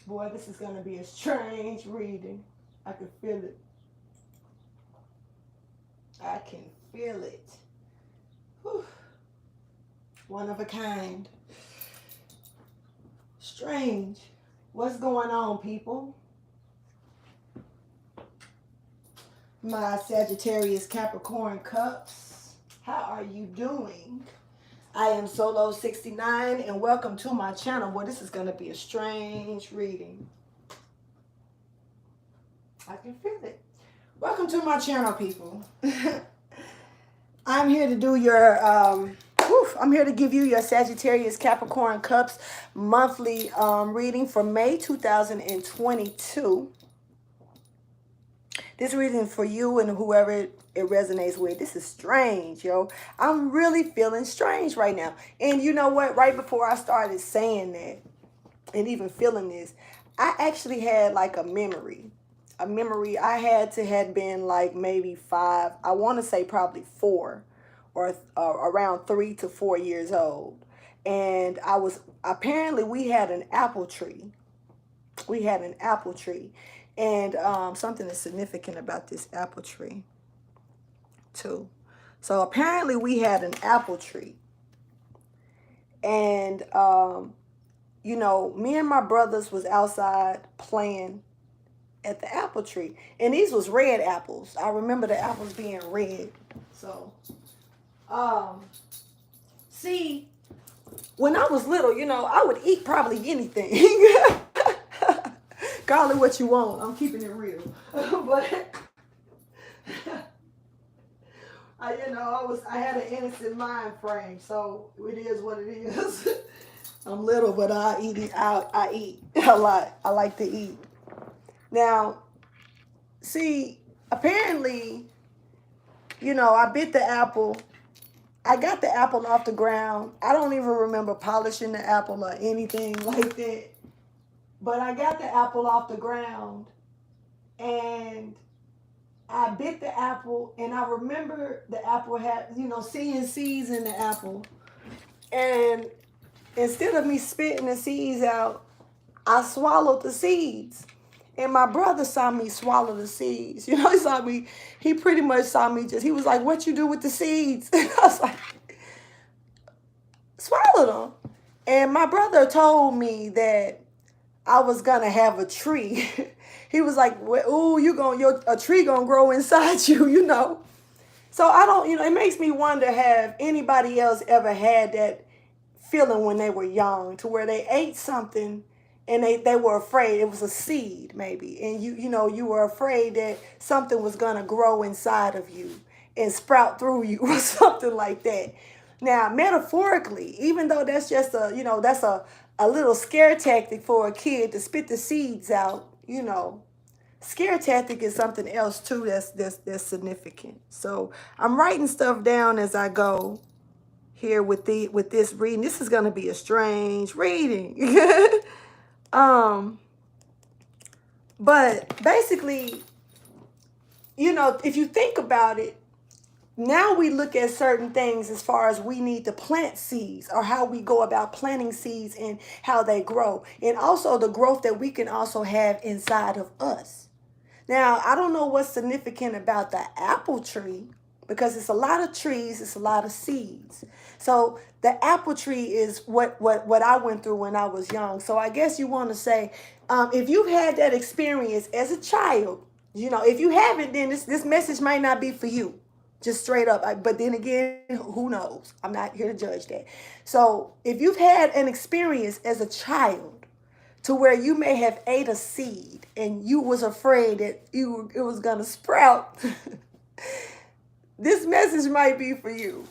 Boy, this is going to be a strange reading. I can feel it. I can feel it. Whew. One of a kind. Strange. What's going on, people? My Sagittarius Capricorn Cups. How are you doing? I am Solo 69 and welcome to my channel. Well, this is going to be a strange reading. I can feel it. Welcome to my channel, people. I'm here to do your, I'm here to give you your Sagittarius Capricorn Cups monthly reading for May 2022. This reading for you and whoever it resonates with. This is strange, yo. I'm really feeling strange right now. And you know what? Right before I started saying that and even feeling this, I actually had like a memory. A memory I had been like maybe 5. I want to say probably 4 or around 3 to 4 years old. And apparently we had an apple tree. We had an apple tree. And something is significant about this apple tree, too. So apparently we had an apple tree. And, you know, me and my brothers was outside playing at the apple tree. And these was red apples. I remember the apples being red. So, see, when I was little, you know, I would eat probably anything. Call it what you want. I'm keeping it real. But I had an innocent mind frame, so it is what it is. I'm little, but I eat it out. I eat a lot. I like to eat. Now, see, apparently, you know, I bit the apple. I got the apple off the ground. I don't even remember polishing the apple or anything like that. But I got the apple off the ground and I bit the apple, and I remember the apple had, you know, seeing seeds in the apple. And instead of me spitting the seeds out, I swallowed the seeds. And my brother saw me swallow the seeds. You know, he pretty much saw me he was like, "What you do with the seeds?" And I was like, "Swallow them." And my brother told me that I was gonna have a tree. He was like, "Ooh, a tree gonna grow inside you," you know. So I don't, you know, it makes me wonder, have anybody else ever had that feeling when they were young, to where they ate something and they were afraid it was a seed maybe, and you were afraid that something was gonna grow inside of you and sprout through you or something like that. Now, metaphorically, even though that's just that's a little scare tactic for a kid to spit the seeds out, you know, scare tactic is something else too that's significant. So I'm writing stuff down as I go here with this reading. This is gonna be a strange reading. But basically, you know, if you think about it, now we look at certain things as far as we need to plant seeds, or how we go about planting seeds and how they grow. And also the growth that we can also have inside of us. Now, I don't know what's significant about the apple tree, because it's a lot of trees, it's a lot of seeds. So the apple tree is what I went through when I was young. So I guess you want to say, if you've had that experience as a child, you know, if you haven't, then this message might not be for you. Just straight up. But then again, who knows? I'm not here to judge that. So if you've had an experience as a child to where you may have ate a seed and you was afraid that it was going to sprout, this message might be for you.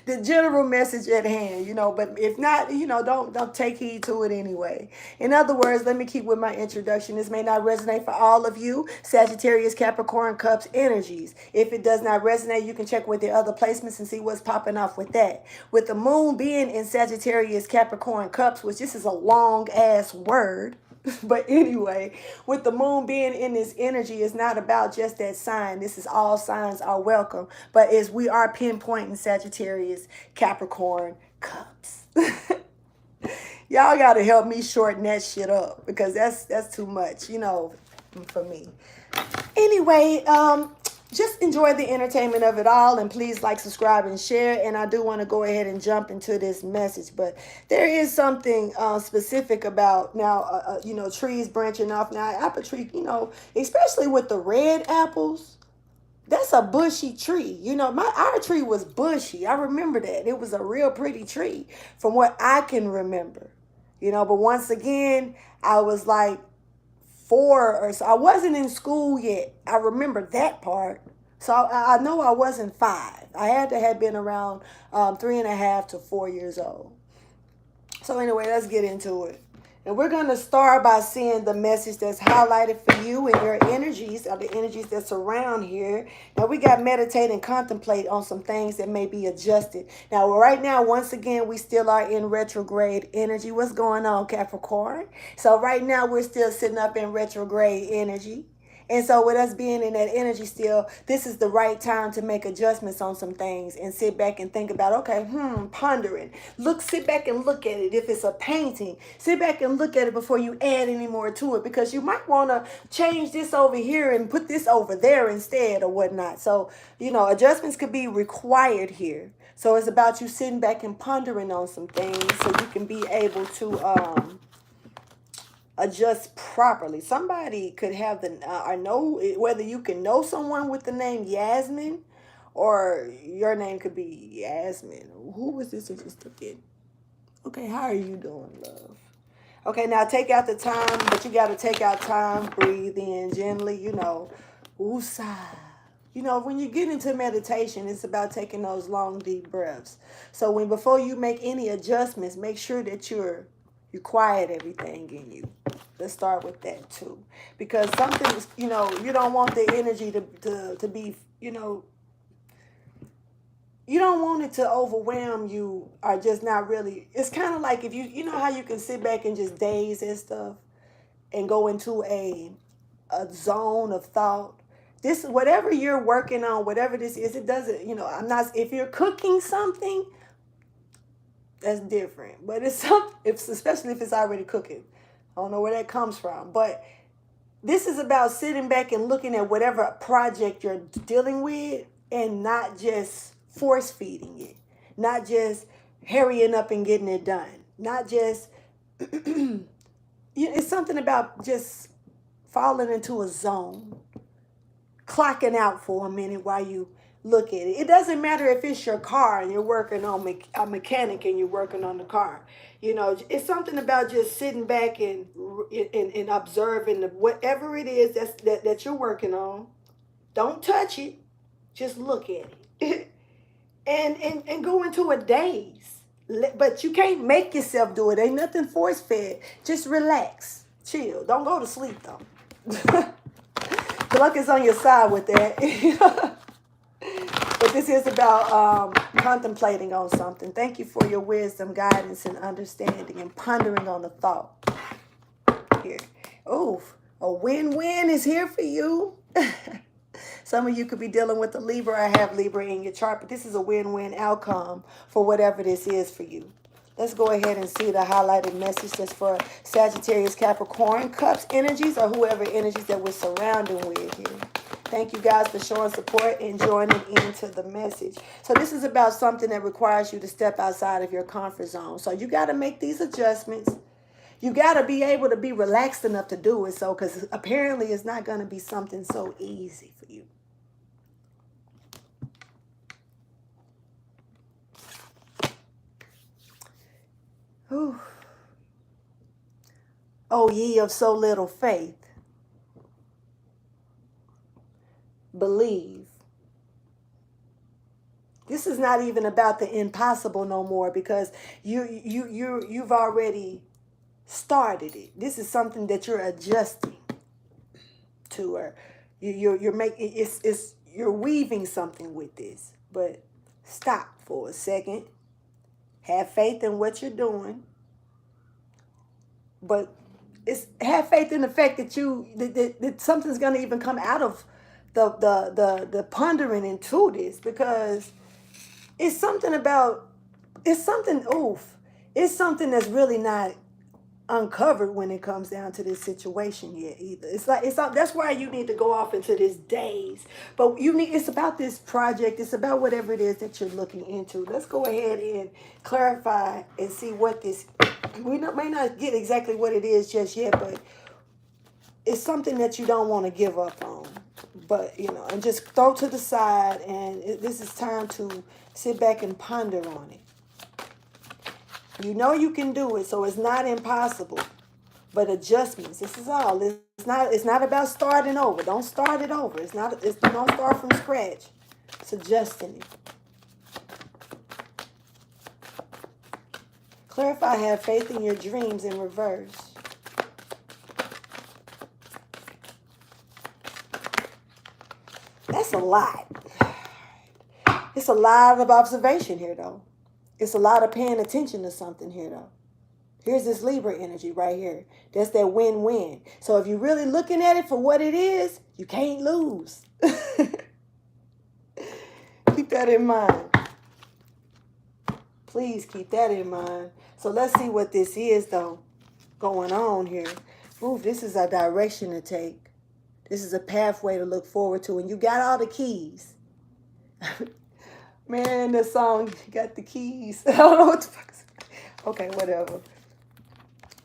The general message at hand, you know, but if not, you know, don't take heed to it anyway. In other words, let me keep with my introduction. This may not resonate for all of you Sagittarius Capricorn Cups energies. If it does not resonate, you can check with the other placements and see what's popping off with that. With the moon being in Sagittarius Capricorn Cups, which this is a long ass word. But anyway, with the moon being in this energy, it's not about just that sign. This is all signs are welcome. But as we are pinpointing Sagittarius Capricorn Cups. Y'all got to help me shorten that shit up because that's too much, for me. Anyway, just enjoy the entertainment of it all, and please like, subscribe, and share. And I do want to go ahead and jump into this message, but there is something specific about now, trees branching off. Now, apple tree, especially with the red apples, that's a bushy tree. Our tree was bushy. I remember that. It was a real pretty tree from what I can remember. But once again, I was like 4 or so. I wasn't in school yet. I remember that part. So I know I wasn't 5. I had to have been around 3.5 to 4 years old. So anyway, let's get into it. And we're going to start by seeing the message that's highlighted for you, and your energies are the energies that surround here. Now, we got meditate and contemplate on some things that may be adjusted. Now, right now, once again, we still are in retrograde energy. What's going on, Capricorn? So right now, we're still sitting up in retrograde energy. And so with us being in that energy still, this is the right time to make adjustments on some things and sit back and think about, okay, pondering. Sit back and look at it. If it's a painting, sit back and look at it before you add any more to it, because you might want to change this over here and put this over there instead or whatnot. So, adjustments could be required here. So it's about you sitting back and pondering on some things so you can be able to adjust properly. Somebody could have I know whether you can know someone with the name Yasmin, or your name could be Yasmin. Who was this that just took it? Okay, how are you doing, love? Okay, now take out the time, but you got to take out time, breathe in gently, woosah. When you get into meditation, it's about taking those long, deep breaths. So before you make any adjustments, make sure that you quiet everything in you. Let's start with that too, because something's, you don't want the energy to be, you don't want it to overwhelm you, or just not really. It's kind of like if you know how you can sit back and just daze and stuff and go into a zone of thought. This, whatever you're working on, whatever this is, it doesn't, if you're cooking something, that's different, but especially if it's already cooking. I don't know where that comes from, but this is about sitting back and looking at whatever project you're dealing with and not just force feeding it, not just hurrying up and getting it done, not just, it's something about just falling into a zone, clocking out for a minute while you look at it. It doesn't matter if it's your car and you're working on a mechanic and you're working on the car. It's something about just sitting back and observing whatever it is that you're working on. Don't touch it. Just look at it. and go into a daze. But you can't make yourself do it. Ain't nothing force fed. Just relax. Chill. Don't go to sleep though. The luck is on your side with that. But this is about contemplating on something. Thank you for your wisdom, guidance, and understanding, and pondering on the thought. Here. Oh, a win-win is here for you. Some of you could be dealing with a Libra. I have Libra in your chart, but this is a win-win outcome for whatever this is for you. Let's go ahead and see the highlighted message that's for Sagittarius Capricorn Cusp energies, or whoever energies that we're surrounding with here. Thank you guys for showing support and joining into the message. So this is about something that requires you to step outside of your comfort zone. So you got to make these adjustments. You got to be able to be relaxed enough to do it. So, because apparently it's not going to be something so easy for you. Whew. Oh, ye of so little faith. Believe. This is not even about the impossible no more, because you've already started it. This is something that you're adjusting to, or you're making you're weaving something with this. But stop for a second. Have faith in what you're doing. But have faith in the fact that that something's going to even come out of the pondering into this, because it's something that's really not uncovered when it comes down to this situation yet either. That's why you need to go off into this daze. But it's about this project. It's about whatever it is that you're looking into. Let's go ahead and clarify and see what this. May not get exactly what it is just yet, but it's something that you don't want to give up on. But and just throw to the side, and this is time to sit back and ponder on it. You know you can do it, so it's not impossible. But adjustments, this is all. It's not about starting over. Don't start it over. Don't start from scratch. It's adjusting it. Clarify, have faith in your dreams in reverse. That's a lot. It's a lot of observation here, though. It's a lot of paying attention to something here, though. Here's this Libra energy right here. That's that win-win. So if you're really looking at it for what it is, you can't lose. Keep that in mind. Please keep that in mind. So let's see what this is, though, going on here. Ooh, this is a direction to take. This is a pathway to look forward to. And you got all the keys. Man, the song got the keys. I don't know what the fuck is. Okay, whatever.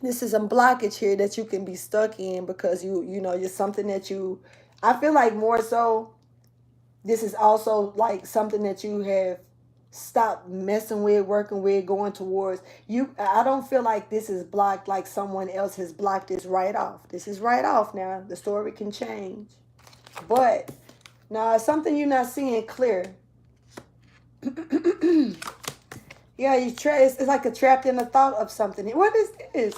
This is a blockage here that you can be stuck in because you're something that I feel like more so this is also like something that you have stopped messing with, working with, going towards. I don't feel like this is blocked like someone else has blocked this right off. This is right off now. The story can change. But now it's something you're not seeing clear. Yeah, it's like a trapped in the thought of something. What is this?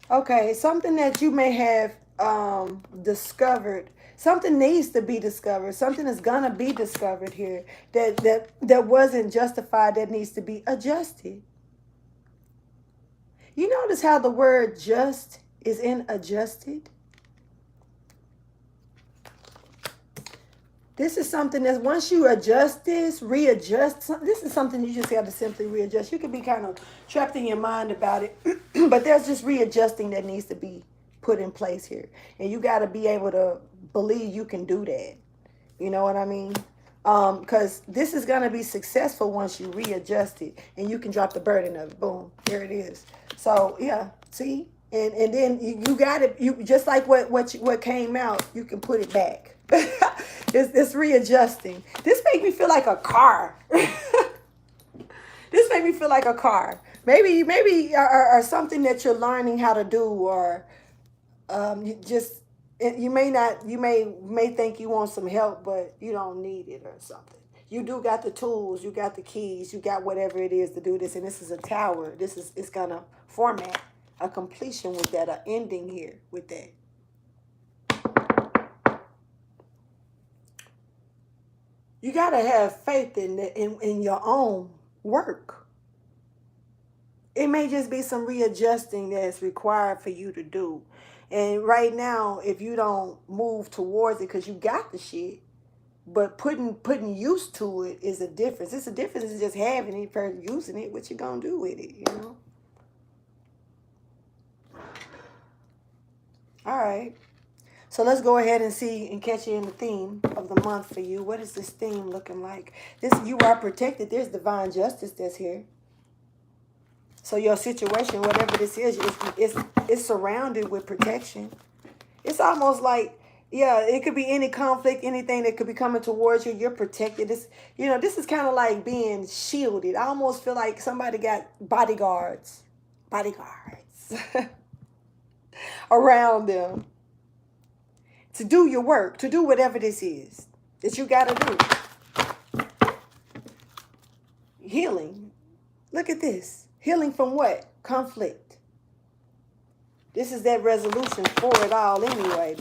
Okay, something that you may have discovered. Something needs to be discovered. Something is gonna be discovered here that wasn't justified, that needs to be adjusted. You notice how the word just is in adjusted? This is something that once you adjust this, readjust, this is something you just have to simply readjust. You can be kind of trapped in your mind about it, but there's just readjusting that needs to be put in place here. And you got to be able to believe you can do that. You know what I mean? Because this is going to be successful once you readjust it and you can drop the burden of it. Boom, there it is. So, yeah, see? And then you got it. You just like what came out, you can put it back. It's readjusting. This makes me feel like a car. This makes me feel like a car. Maybe or something that you're learning how to do, or you may think you want some help, but you don't need it or something. You do got the tools, you got the keys, you got whatever it is to do this, and this is a tower. It's gonna format a completion with that, an ending here with that. You got to have faith in your own work. It may just be some readjusting that's required for you to do. And right now, if you don't move towards it because you got the shit, but putting use to it is a difference. It's a difference in just having it versus using it. What you going to do with it, you know? All right. So let's go ahead and see and catch you in the theme of the month for you. What is this theme looking like? You are protected. There's divine justice that's here. So your situation, whatever this is, it's surrounded with protection. It's almost like, yeah, it could be any conflict, anything that could be coming towards you. You're protected. This is kind of like being shielded. I almost feel like somebody got bodyguards around them. To do your work, to do whatever this is that you got to do. Healing. Look at this. Healing from what? Conflict. This is that resolution for it all anyway.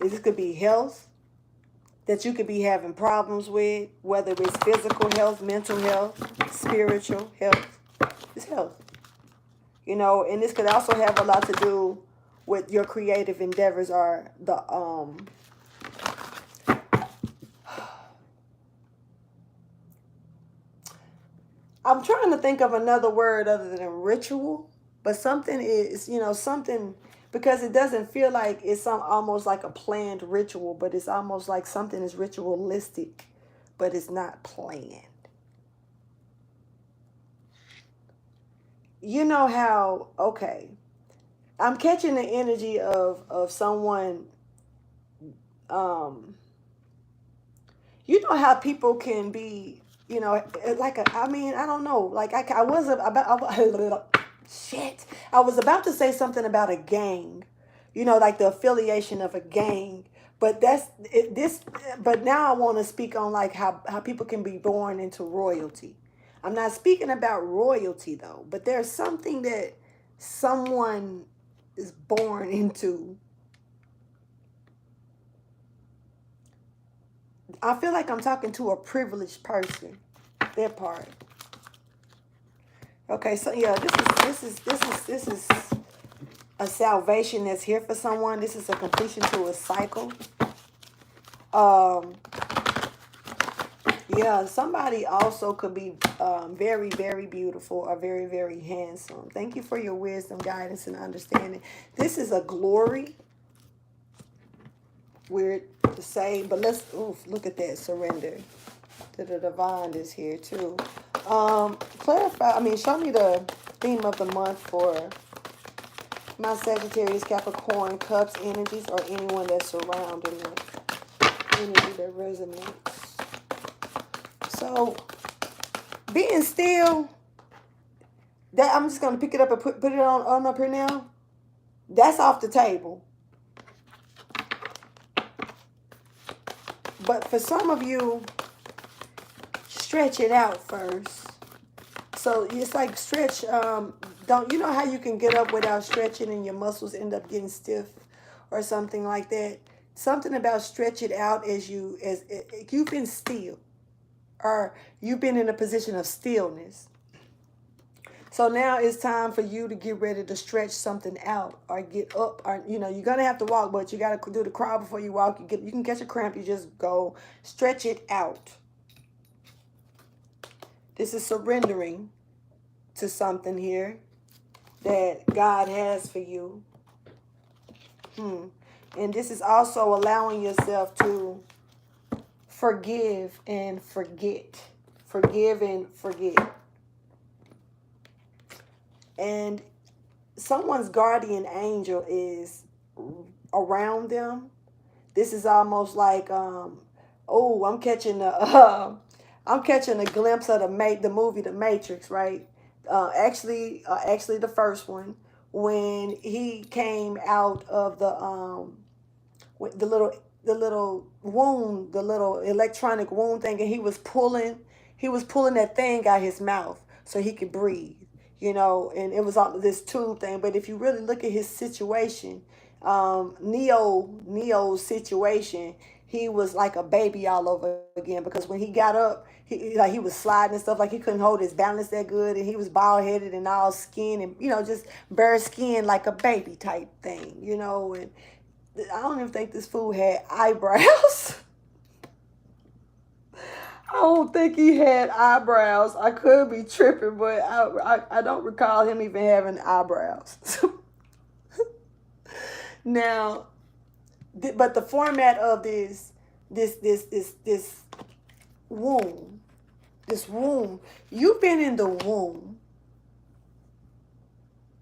This could be health that you could be having problems with, whether it's physical health, mental health, spiritual health. It's health. And this could also have a lot to do with your creative endeavors, or I'm trying to think of another word other than ritual, but something is, something, because it doesn't feel like it's almost like a planned ritual, but it's almost like something is ritualistic, but it's not planned. You know how, okay, I'm catching the energy of someone, um, you know how people can be, like I mean, I don't know, like I was about, shit, I was about to say something about a gang, like the affiliation of a gang, but this, but now I want to speak on like how people can be born into royalty. I'm not speaking about royalty though, but there's something that someone is born into. I feel like I'm talking to a privileged person. That part. Okay, so yeah, this is a salvation that's here for someone. This is a completion to a cycle. Um, yeah, somebody also could be very, very beautiful or very, very handsome. Thank you for your wisdom, guidance, and understanding. This is a glory. Weird to say, but let's look at that surrender. The divine is here too. Clarify. I mean, show me the theme of the month for my Sagittarius Capricorn Cusp energies, or anyone that's surrounding the energy that resonates. So, being still. That I'm just gonna pick it up and put it on up here now. That's off the table. But for some of you, stretch it out first. So it's like stretch. Don't you know how you can get up without stretching and your muscles end up getting stiff, or something like that? Something about stretch it out as you've been still, or you've been in a position of stillness. So now it's time for you to get ready to stretch something out or get up, or you're gonna have to walk, but you gotta do the crawl before you walk. You can catch a cramp. You just go stretch it out. This is surrendering to something here that God has for you. And this is also allowing yourself to forgive and forget. Forgive and forget. And someone's guardian angel is around them. This is almost like, I'm catching a glimpse of the movie The Matrix, right? Actually, the first one, when he came out of with the little wound, the little electronic wound thing, and he was pulling that thing out his mouth so he could breathe, and it was on this tube thing. But if you really look at his situation, Neo's situation, he was like a baby all over again, because when he got up, he was sliding and stuff, like he couldn't hold his balance that good, and he was bald headed and all skin, and just bare skin, like a baby type thing, and I don't even think this fool had eyebrows. I don't think he had eyebrows. I could be tripping, but I don't recall him even having eyebrows. Now, but the format of this womb, you've been in the womb.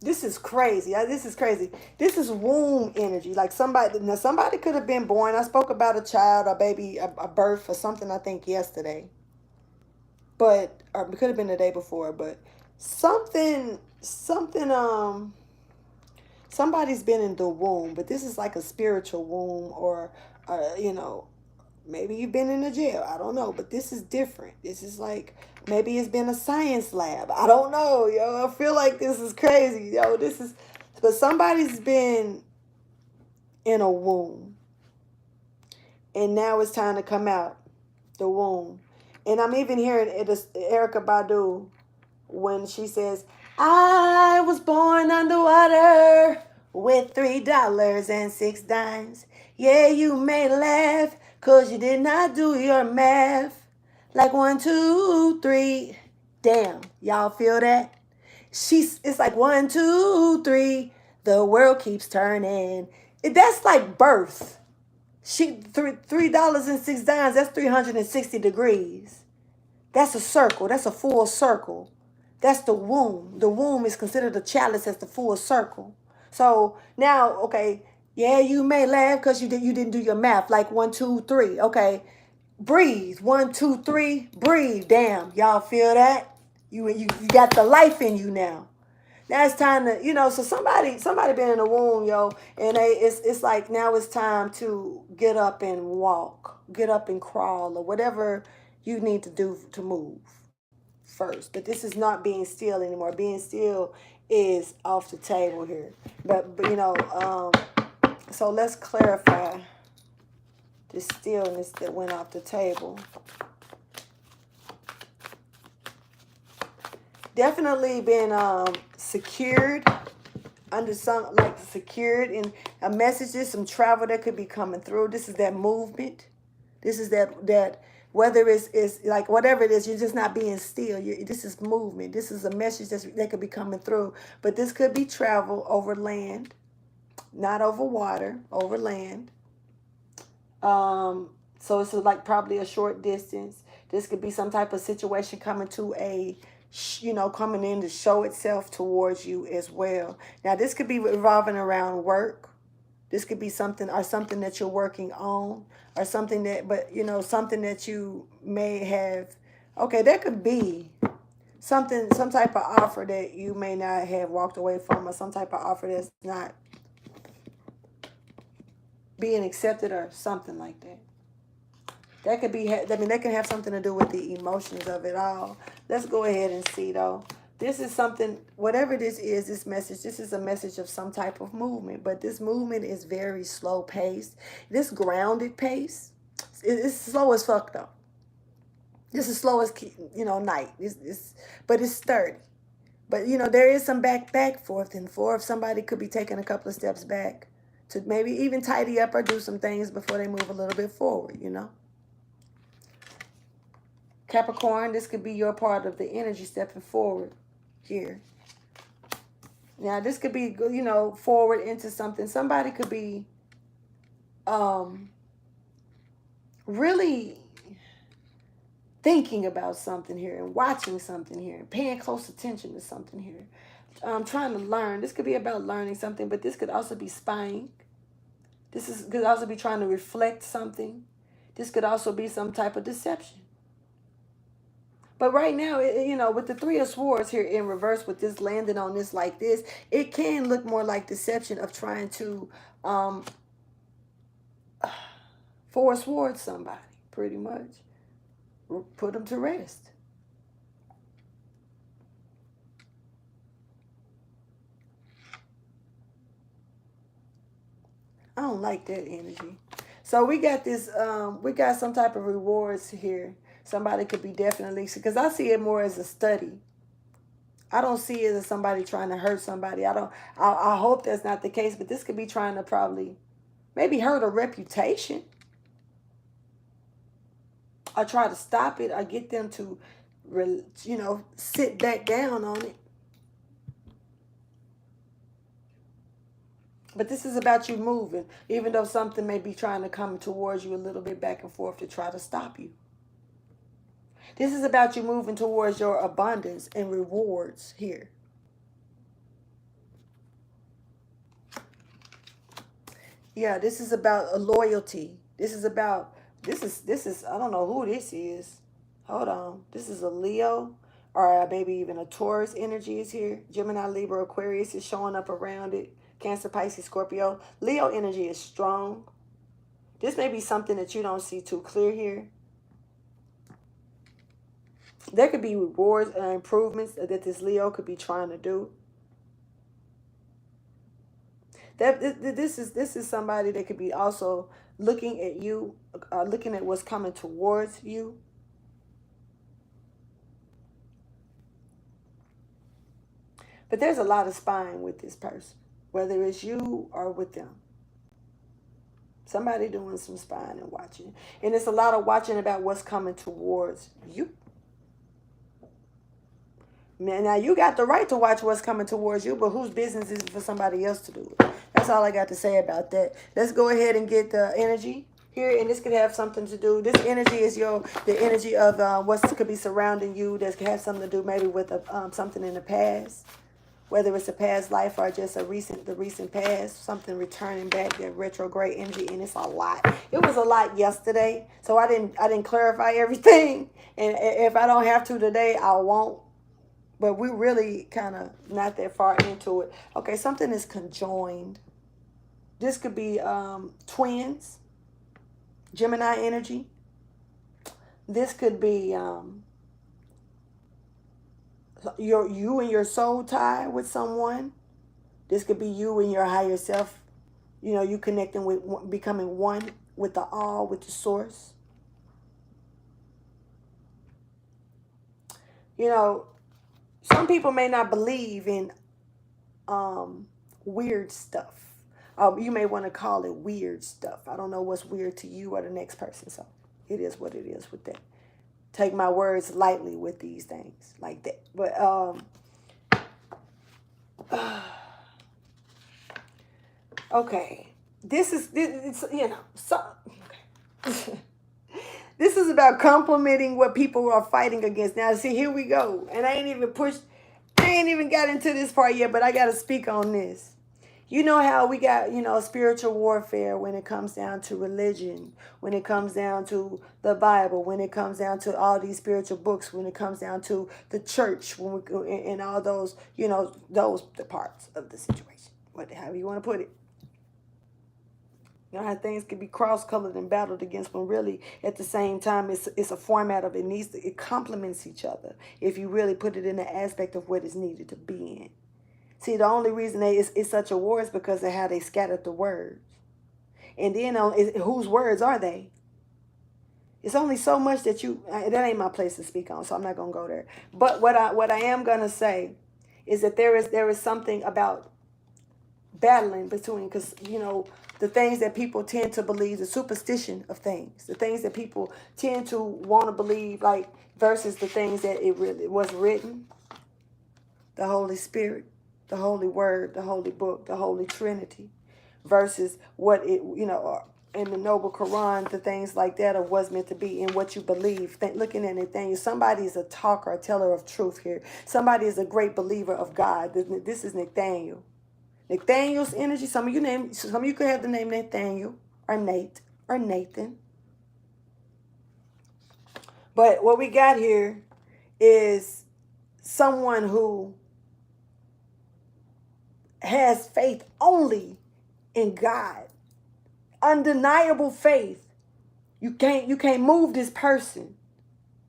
This is crazy. This is crazy. This is womb energy. Like somebody could have been born. I spoke about a child, a baby, a birth or something, I think yesterday. But, or it could have been the day before, but something, somebody's been in the womb, but this is like a spiritual womb, or, maybe you've been in a jail. I don't know, but this is different. This is like, maybe it's been a science lab. I don't know, yo. I feel like this is crazy, yo. But somebody's been in a womb, and now it's time to come out the womb. And I'm even hearing Erykah Badu when she says, "I was born underwater with $3 and 6 dimes. Yeah, you may laugh, 'cause you did not do your math. Like 1, 2, 3. Damn, y'all feel that? It's like 1, 2, 3. The world keeps turning. That's like birth. $3.06. That's 360 degrees. That's a circle. That's a full circle. That's the womb. The womb is considered a chalice as the full circle. So now, okay, yeah, you may laugh because you didn't do your math. Like 1, 2, 3. Okay, breathe. 1, 2, 3. Breathe. Damn, y'all feel that? You got the life in you now. Now it's time to, so somebody been in the womb, yo, and it's like now it's time to get up and walk, get up and crawl, or whatever you need to do to move first. But this is not being still anymore. Being still is off the table here. But so let's clarify the stillness that went off the table. Definitely been secured under some, like secured in a messages, some travel that could be coming through. This is that movement. This is that whether it's like whatever it is, you're just not being still. This is movement. This is a message that could be coming through. But this could be travel over land, not over water, over land. So it's like probably a short distance. This could be some type of situation coming to coming in to show itself towards you as well. Now, this could be revolving around work. This could be something that you're working on, or something something that you may have. Okay, that could be some type of offer that you may not have walked away from, or some type of offer that's not being accepted, or something like that. That could be, that can have something to do with the emotions of it all. Let's go ahead and see, though. This is something, whatever this is, this is a message of some type of movement. But this movement is very slow paced. This grounded pace, it's slow as fuck, though. This is slow as, night. But it's sturdy. But, there is some back, forth, and forth. Somebody could be taking a couple of steps back to maybe even tidy up or do some things before they move a little bit forward, Capricorn, this could be your part of the energy stepping forward here. Now, this could be, forward into something. Somebody could be really thinking about something here and watching something here and paying close attention to something here. Trying to learn. This could be about learning something, but this could also be spying. Could also be trying to reflect something. This could also be some type of deception. But right now, with the Three of Swords here in reverse, with this landing on this like this, it can look more like deception of trying to Four of Swords somebody, pretty much. Put them to rest. I don't like that energy. So we got this, we got some type of rewards here. Somebody could be definitely, because I see it more as a study. I don't see it as somebody trying to hurt somebody. I hope that's not the case, but this could be trying to probably maybe hurt a reputation. Or try to stop it, or get them to, sit back down on it. But this is about you moving, even though something may be trying to come towards you a little bit back and forth to try to stop you. This is about you moving towards your abundance and rewards here. Yeah, this is about a loyalty. This is, I don't know who this is. Hold on. This is a Leo, or maybe even a Taurus energy is here. Gemini, Libra, Aquarius is showing up around it. Cancer, Pisces, Scorpio. Leo energy is strong. This may be something that you don't see too clear here. There could be rewards and improvements that this Leo could be trying to do. This is somebody that could be also looking at you, looking at what's coming towards you. But there's a lot of spying with this person, whether it's you or with them. Somebody doing some spying and watching. And it's a lot of watching about what's coming towards you. Now, you got the right to watch what's coming towards you, but whose business is it for somebody else to do it? That's all I got to say about that. Let's go ahead and get the energy here, and this could have something to do. This energy is the energy of what could be surrounding you. That could have something to do maybe with something in the past, whether it's a past life or just the recent past, something returning back, that retrograde energy, and it's a lot. It was a lot yesterday, so I didn't clarify everything, and if I don't have to today, I won't. But we really kind of not that far into it. Okay, something is conjoined. This could be twins, Gemini energy. This could be you and your soul tie with someone. This could be you and your higher self. You know, you connecting with, becoming one with the all, with the source. You know, some people may not believe in weird stuff. You may want to call it weird stuff. I don't know what's weird to you or the next person. So it is what it is with that. Take my words lightly with these things like that. But okay, it's so okay. This is about complimenting what people are fighting against. Now, see, here we go. And I ain't even got into this part yet, but I got to speak on this. You know how we got, spiritual warfare when it comes down to religion, when it comes down to the Bible, when it comes down to all these spiritual books, when it comes down to the church, and all those, those the parts of the situation, however you want to put it. You know how things can be cross-colored and battled against when really at the same time it's a format of it complements each other if you really put it in the aspect of what is needed to be in. See, the only reason it's such a war is because of how they scattered the words. And then whose words are they? It's only so much that that ain't my place to speak on, so I'm not going to go there. But what I am going to say is that there is something about battling between, because, the things that people tend to believe, the superstition of things, the things that people tend to want to believe, like, versus the things that it really was written, the Holy Spirit, the Holy Word, the Holy Book, the Holy Trinity, versus what it, in the Noble Quran, the things like that of what's meant to be and what you believe. Looking at Nathaniel, somebody is a talker, a teller of truth here. Somebody is a great believer of God. This is Nathaniel. Nathaniel's energy. Some of you could have the name Nathaniel or Nate or Nathan. But what we got here is someone who has faith only in God. Undeniable faith. You can't move this person.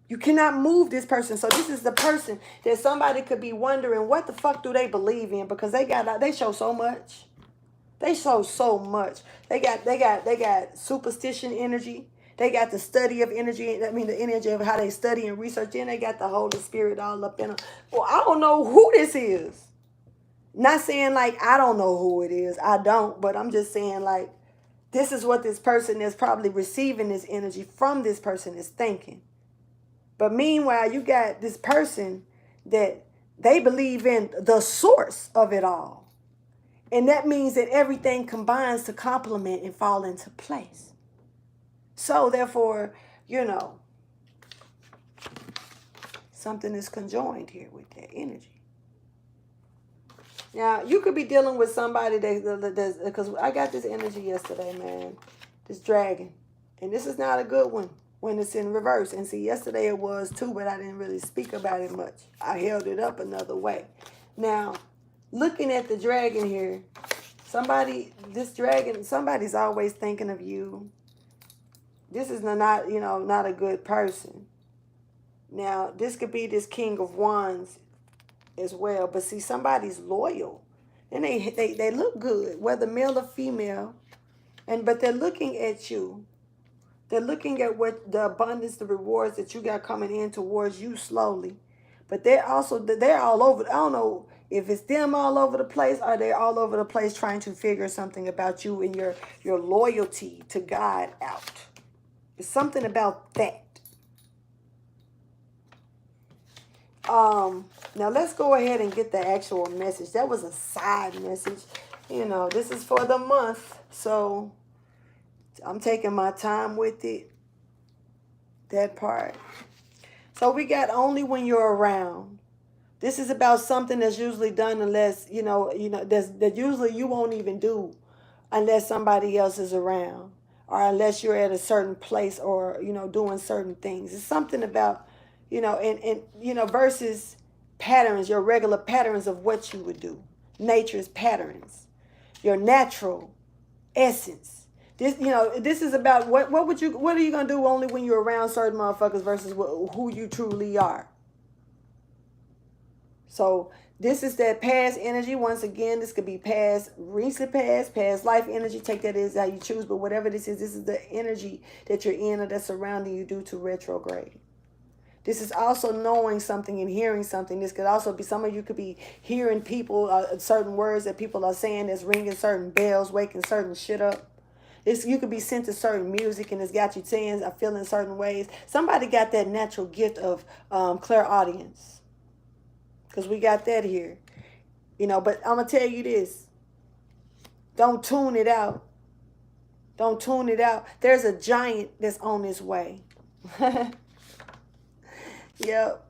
You cannot move this person. So this is the person that somebody could be wondering, what the fuck do they believe in? Because they show so much. They show so much. They got superstition energy. They got the study of energy. I mean, the energy of how they study and research. Then they got the Holy Spirit all up in them. Well, I don't know who this is. Not saying like I don't know who it is. I don't. But I'm just saying like this is what this person is probably receiving this energy from this person is thinking. But meanwhile, you got this person that they believe in the source of it all. And that means that everything combines to complement and fall into place. So therefore, something is conjoined here with that energy. Now, you could be dealing with somebody that because I got this energy yesterday, man. This dragon. And this is not a good one when it's in reverse. And see, yesterday it was too, but I didn't really speak about it much. I held it up another way. Now, looking at the dragon here, somebody's always thinking of you. This is not a good person. Now, this could be this King of Wands as well. But see, somebody's loyal. And they look good, whether male or female. But they're looking at you. They're looking at what the abundance, the rewards that you got coming in towards you slowly. But they're all over. I don't know if it's them all over the place or they're all over the place trying to figure something about you and your loyalty to God out. It's something about that. Now let's go ahead and get the actual message. That was a side message. You know, this is for the month, so I'm taking my time with it. That part. So we got only when you're around. This is about something that's usually done unless, that usually you won't even do unless somebody else is around or unless you're at a certain place or, doing certain things. It's something about, versus patterns, your regular patterns of what you would do. Nature's patterns, your natural essence. This is about what are you gonna do only when you're around certain motherfuckers versus who you truly are. So this is that past energy. Once again, this could be past, recent past life energy. Take that as how you choose. But whatever this is the energy that you're in or that's surrounding you due to retrograde. This is also knowing something and hearing something. This could also be, some of you could be hearing people, certain words that people are saying that's ringing certain bells, waking certain shit up. You could be sent to certain music and it's got you saying, feeling certain ways. Somebody got that natural gift of clairaudience. Because we got that here. But I'm going to tell you this. Don't tune it out. Don't tune it out. There's a giant that's on his way. Yep.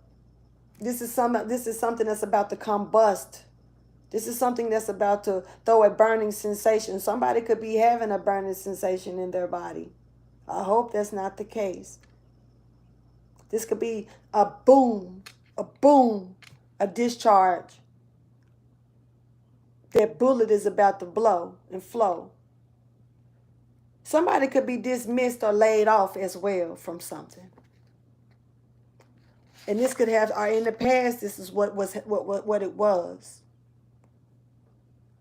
This is something that's about to combust. This is something that's about to throw a burning sensation. Somebody could be having a burning sensation in their body. I hope that's not the case. This could be a boom, a discharge. That bullet is about to blow and flow. Somebody could be dismissed or laid off as well from something. And this could have, or in the past, this is what it was.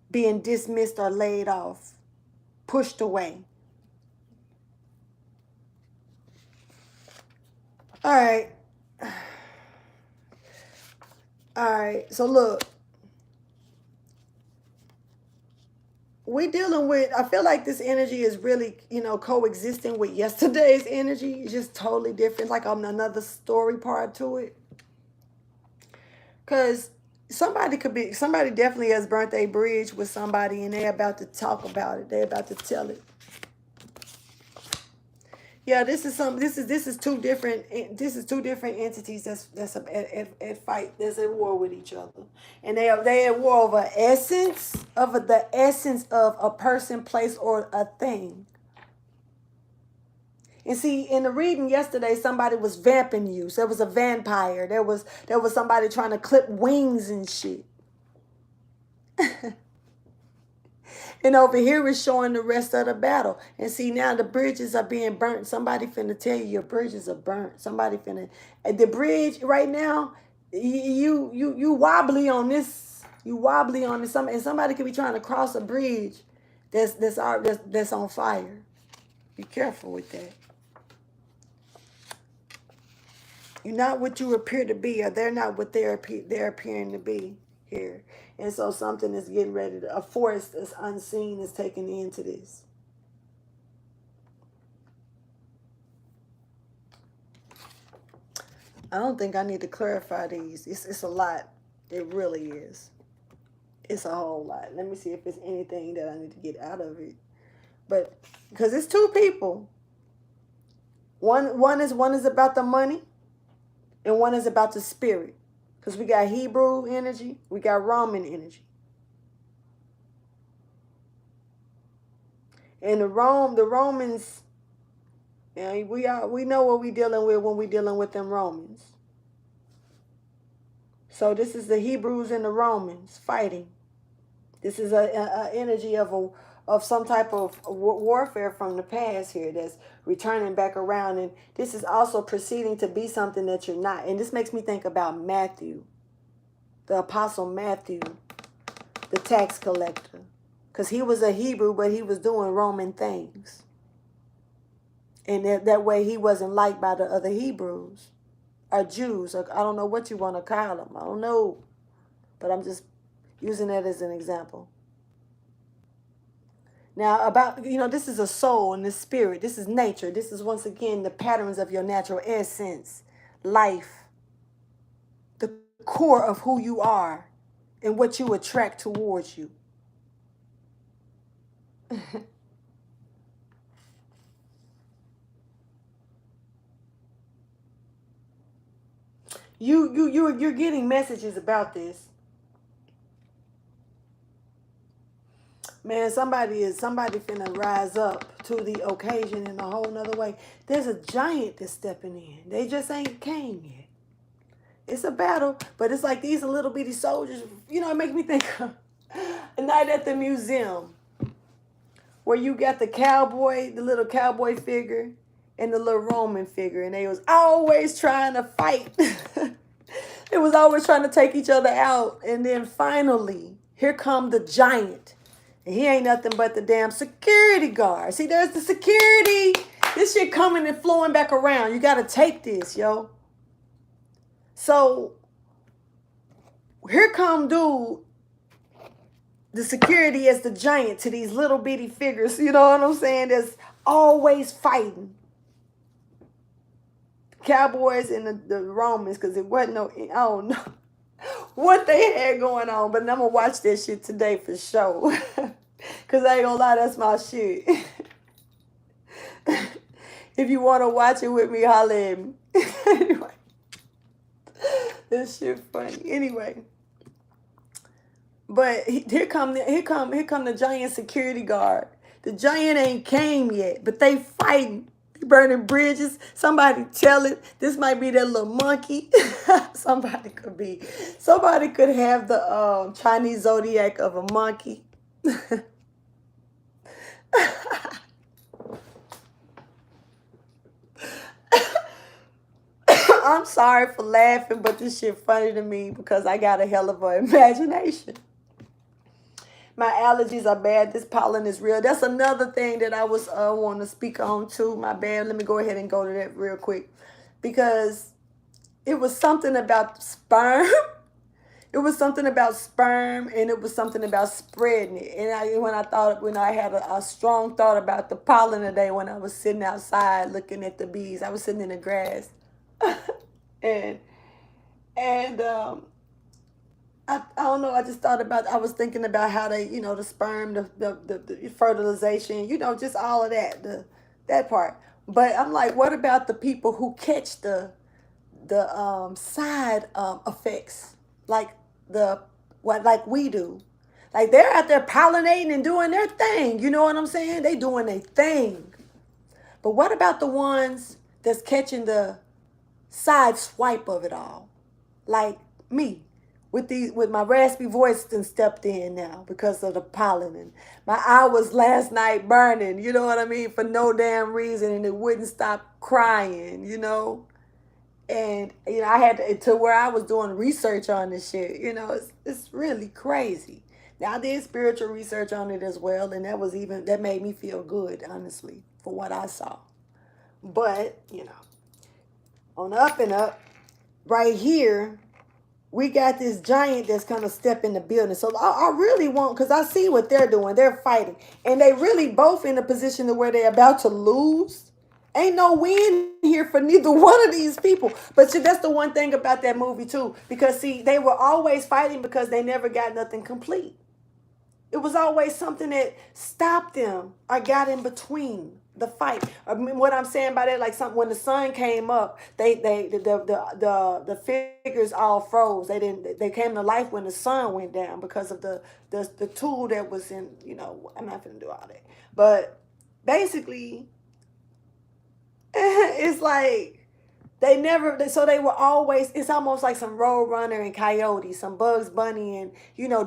Being dismissed or laid off, pushed away. All right. All right. So look, we're dealing with, I feel like this energy is really, coexisting with yesterday's energy. It's just totally different, like on another story part to it. Because somebody definitely has burnt a bridge with somebody and they're about to talk about it. They're about to tell it. Yeah, this is two different entities that's at fight, that's at war with each other, and they at war over the essence of a person, place, or a thing. And see, in the reading yesterday, somebody was vamping you. So there was a vampire. There was somebody trying to clip wings and shit. And over here is showing the rest of the battle. And see, now the bridges are being burnt. Somebody finna tell you your bridges are burnt. Somebody finna, the bridge right now, you wobbly on this. You wobbly on this. And somebody could be trying to cross a bridge that's on fire. Be careful with that. You're not what you appear to be, or they're not what they're appearing to be here. And so something is getting ready to, a force that's unseen is taking into this. I don't think I need to clarify these. It's a lot. It really is. It's a whole lot. Let me see if there's anything that I need to get out of it. But because it's two people. One is about the money, and one is about the spirit. Because we got Hebrew energy, we got Roman energy. And the Romans, we know what we're dealing with when we're dealing with them Romans. So this is the Hebrews and the Romans fighting. This is a energy of some type of warfare from the past here that's returning back around. And this is also proceeding to be something that you're not. And this makes me think about Matthew, the Apostle Matthew, the tax collector. Because he was a Hebrew, but he was doing Roman things. And that way he wasn't liked by the other Hebrews or Jews. Or I don't know what you want to call them. I don't know. But I'm just using that as an example. Now, this is a soul and the spirit. This is nature. This is, once again, the patterns of your natural essence, life, the core of who you are and what you attract towards you. You're getting messages about this. Man, somebody finna rise up to the occasion in a whole nother way. There's a giant that's stepping in. They just ain't came yet. It's a battle, but it's like these are little bitty soldiers. You know, it makes me think of a night at the museum where you got the cowboy, the little cowboy figure, and the little Roman figure, and they was always trying to fight. They was always trying to take each other out, and then finally, here come the giant. And he ain't nothing but the damn security guard. See, there's the security. This shit coming and flowing back around. You got to take this, yo. So, here come dude, the security as the giant to these little bitty figures. You know what I'm saying? That's always fighting. Cowboys and the Romans, because it wasn't no, I don't know what they had going on, but I'm going to watch that shit today for sure. Because I ain't going to lie, that's my shit. If you want to watch it with me, holla at me. Anyway, this shit funny. Anyway, but here come the giant security guard. The giant ain't came yet, but they fighting. Burning bridges. Somebody tell it. This might be that little monkey. Somebody could have the Chinese zodiac of a monkey. I'm sorry for laughing, but this shit funny to me because I got a hell of an imagination. My allergies are bad. This pollen is real. That's another thing that I was want to speak on too. My bad. Let me go ahead and go to that real quick. Because it was something about sperm. It was something about sperm, and it was something about spreading it. And when I had a strong thought about the pollen today when I was sitting outside looking at the bees. I was sitting in the grass. and I don't know. I just thought about. I was thinking about how they, the sperm, the fertilization, just all of that part. But I'm like, what about the people who catch the side effects, like like we do, like they're out there pollinating and doing their thing. You know what I'm saying? They doing their thing. But what about the ones that's catching the side swipe of it all, like me? With my raspy voice then stepped in now because of the pollen, and my eye was last night burning, you know what I mean, for no damn reason, and it wouldn't stop crying, and I had to where I was doing research on this shit, it's really crazy. Now I did spiritual research on it as well, and that made me feel good, honestly, for what I saw. But on the up and up, right here, we got this giant that's going to step in the building. So I really want, because I see what they're doing. They're fighting. And they really both in a position to where they're about to lose. Ain't no win here for neither one of these people. But see, that's the one thing about that movie, too. Because, see, they were always fighting because they never got nothing complete. It was always something that stopped them or got in between the fight. I mean, what I'm saying by that, like when the sun came up, the figures all froze. They came to life when the sun went down because of the tool that was in. I'm not gonna do all that, but basically, it's like so they were always. It's almost like some Roadrunner and Coyote, some Bugs Bunny and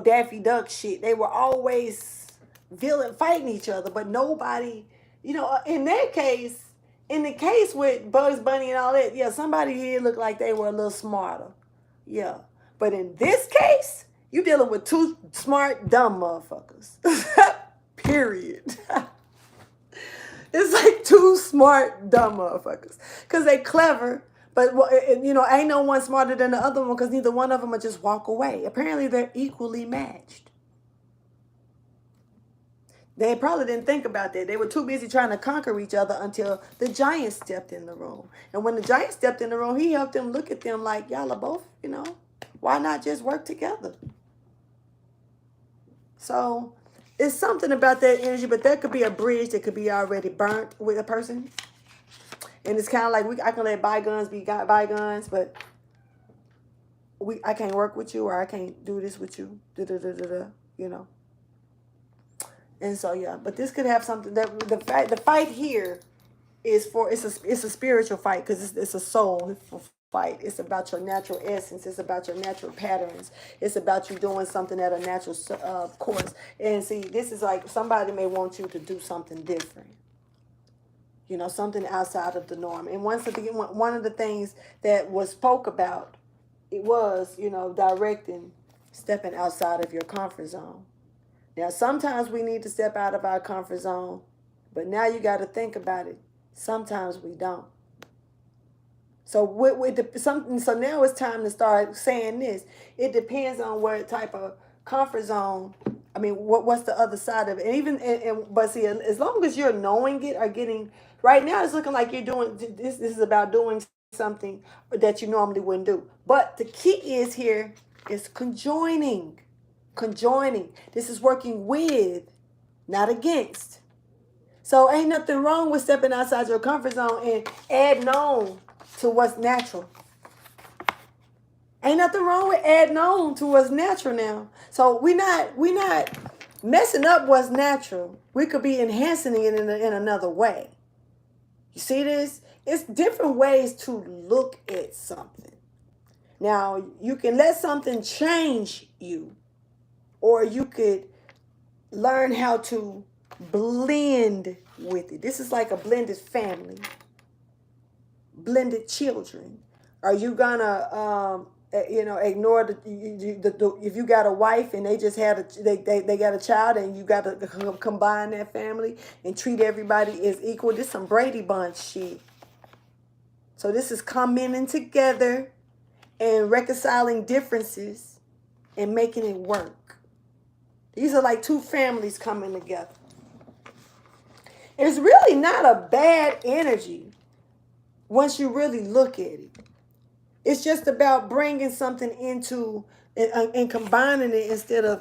Daffy Duck shit. They were always fighting each other, but nobody. In that case, in the case with Bugs Bunny and all that, yeah, somebody here looked like they were a little smarter. Yeah. But in this case, you dealing with two smart, dumb motherfuckers. Period. It's like two smart, dumb motherfuckers. Because they clever, but, ain't no one smarter than the other one because neither one of them will just walk away. Apparently, they're equally matched. They probably didn't think about that. They were too busy trying to conquer each other until the giant stepped in the room. And when the giant stepped in the room, he helped them look at them like, y'all are both, Why not just work together? So it's something about that energy, but there could be a bridge that could be already burnt with a person. And it's kind of like I can let bygones be bygones, but I can't work with you, or I can't do this with you. Da, da, da, da, da, you know. And so yeah, but this could have something that the fight here is for it's a spiritual fight, because it's a soul fight. It's about your natural essence. It's about your natural patterns. It's about you doing something at a natural course. And see, this is like somebody may want you to do something different. You know, something outside of the norm. And one of the things that was spoke about, it was, you know, directing, stepping outside of your comfort zone. Now, sometimes we need to step out of our comfort zone, but now you got to think about it. Sometimes we don't. So so now it's time to start saying this. It depends on what type of comfort zone. I mean, what's the other side of it? And even but see, as long as you're knowing it or getting right now, it's looking like you're doing this. This is about doing something that you normally wouldn't do. But the key is here is conjoining. Conjoining. This is working with, not against. So ain't nothing wrong with stepping outside your comfort zone and adding on to what's natural. Ain't nothing wrong with adding on to what's natural now. So we not messing up what's natural. We could be enhancing it in another way. You see this? It's different ways to look at something. Now, you can let something change you, or you could learn how to blend with it. This is like a blended family, blended children. Are you gonna ignore the if you got a wife and they just had they got a child, and you got to combine that family and treat everybody as equal? This is some Brady Bunch shit. So this is coming together and reconciling differences and making it work. These are like two families coming together. It's really not a bad energy once you really look at it. It's just about bringing something into and combining it instead of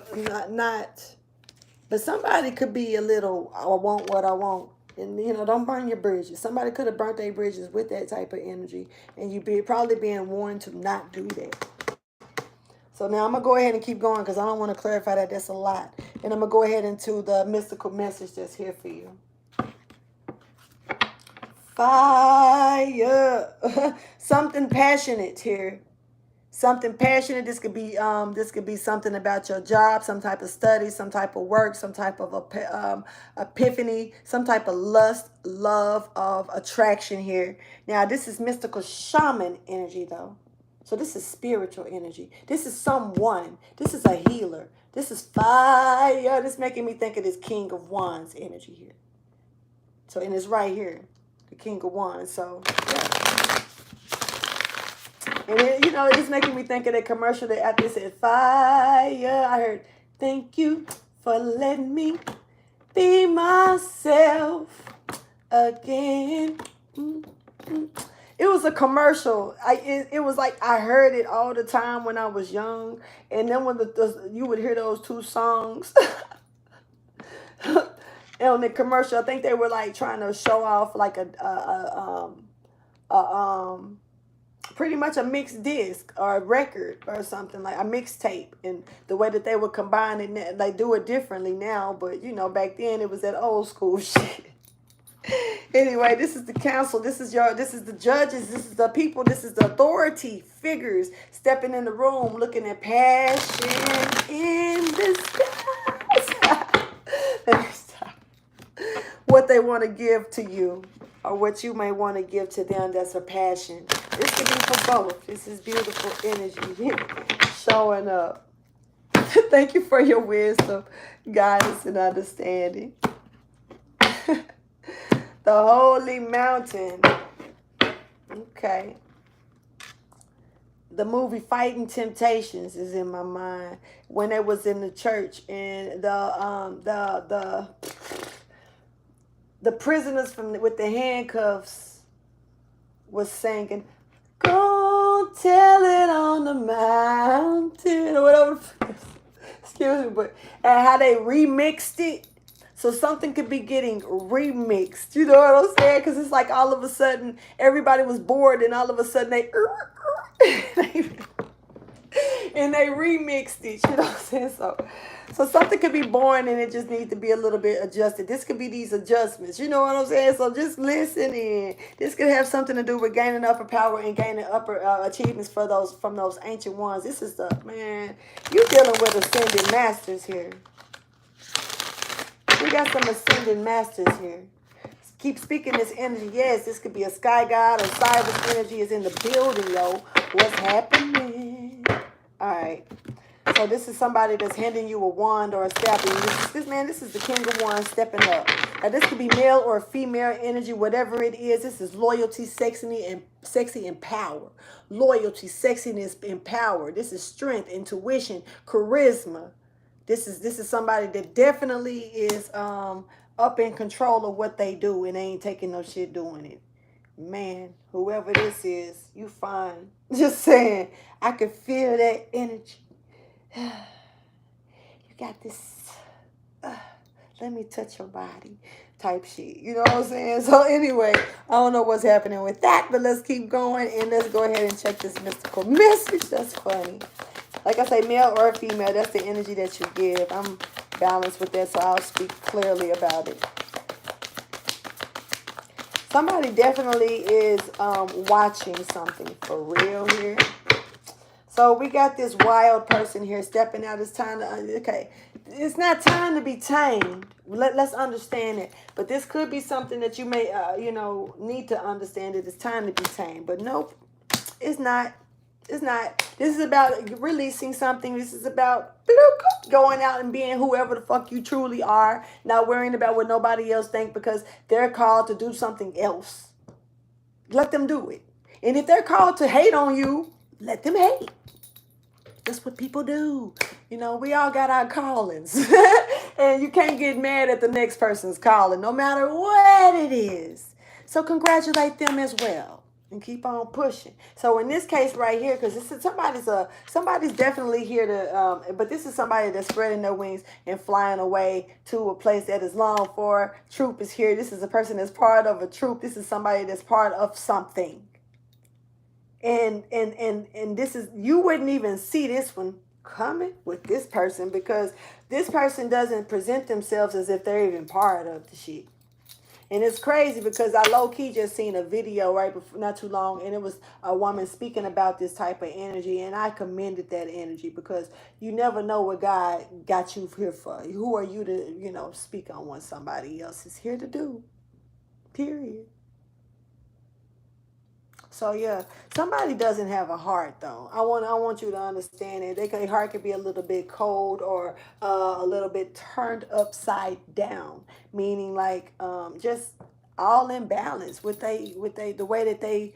not. But somebody could be a little, I want what I want. And, don't burn your bridges. Somebody could have burnt their bridges with that type of energy. And you'd probably being warned to not do that. So now I'm going to go ahead and keep going, because I don't want to clarify that. That's a lot. And I'm going to go ahead into the mystical message that's here for you. Fire. Something passionate here. Something passionate. This could be something about your job, some type of study, some type of work, some type of epiphany, some type of lust, love, of attraction here. Now, this is mystical shaman energy, though. So this is spiritual energy. This is someone. This is a healer. This is fire. This is making me think of this King of Wands energy here. So, and it's right here. The King of Wands. So, yeah. And it, it's making me think of that commercial that after it said fire, I heard, thank you for letting me be myself again. Mm-hmm. It was a commercial. It was like I heard it all the time when I was young. And then when you would hear those two songs on the commercial, I think they were like trying to show off like pretty much a mixed disc or a record or something, like a mixtape, and the way that they would combine it, they do it differently now, but back then it was that old school shit. Anyway, this is the council, this is the judges, this is the people, this is the authority figures stepping in the room, looking at passion in the skies. Let me stop. What they want to give to you, or what you may want to give to them, that's a passion. This could be for both. This is beautiful energy showing up. Thank you for your wisdom, guidance, and understanding. The holy mountain. Okay. The movie Fighting Temptations is in my mind. When they was in the church, and the prisoners with the handcuffs was singing, go Don't tell it on the mountain or whatever. Excuse me, but and how they remixed it. So something could be getting remixed. You know what I'm saying? Because it's like all of a sudden everybody was bored and all of a sudden they and they remixed it. You know what I'm saying? So something could be born and it just needs to be a little bit adjusted. This could be these adjustments. You know what I'm saying? So just listen in. This could have something to do with gaining upper power and gaining upper achievements for those from those ancient ones. This is the man. You're dealing with ascended masters here. We got some ascended masters here. Keep speaking this energy. Yes, this could be a sky god or cyber energy is in the building, yo. What's happening? All right. So this is somebody that's handing you a wand or a staff. This is the king of wands stepping up. Now this could be male or female energy, whatever it is. This is loyalty, sexy and power. Loyalty, sexiness, and power. This is strength, intuition, charisma. This is somebody that definitely is up in control of what they do and they ain't taking no shit doing it. Man, whoever this is, you fine. Just saying, I can feel that energy. You got this, let me touch your body type shit. You know what I'm saying? So anyway, I don't know what's happening with that, but let's keep going and let's go ahead and check this mystical message. That's funny. Like I say, male or female, that's the energy that you give. I'm balanced with that, so I'll speak clearly about it. Somebody definitely is watching something for real here. So we got this wild person here stepping out. It's time to, okay, it's not time to be tamed. Let's understand it. But this could be something that you may, need to understand that it's time to be tamed. But nope, it's not. It's not. This is about releasing something. This is about going out and being whoever the fuck you truly are. Not worrying about what nobody else thinks because they're called to do something else. Let them do it. And if they're called to hate on you, let them hate. That's what people do. You know, we all got our callings. And you can't get mad at the next person's calling, no matter what it is. So congratulate them as well. And keep on pushing. So in this case right here, because this is somebody's definitely here to, but this is somebody that's spreading their wings and flying away to a place that is longed for. Troop is here. This is a person that's part of a troop. This is somebody that's part of something. And this is, you wouldn't even see this one coming with this person because this person doesn't present themselves as if they're even part of the shit. And it's crazy because I low-key just seen a video right before, not too long, and it was a woman speaking about this type of energy, and I commended that energy because you never know what God got you here for. Who are you to, speak on what somebody else is here to do, period. So yeah, somebody doesn't have a heart though. I want you to understand it. Their heart could be a little bit cold or a little bit turned upside down, meaning like just all in balance with the way that they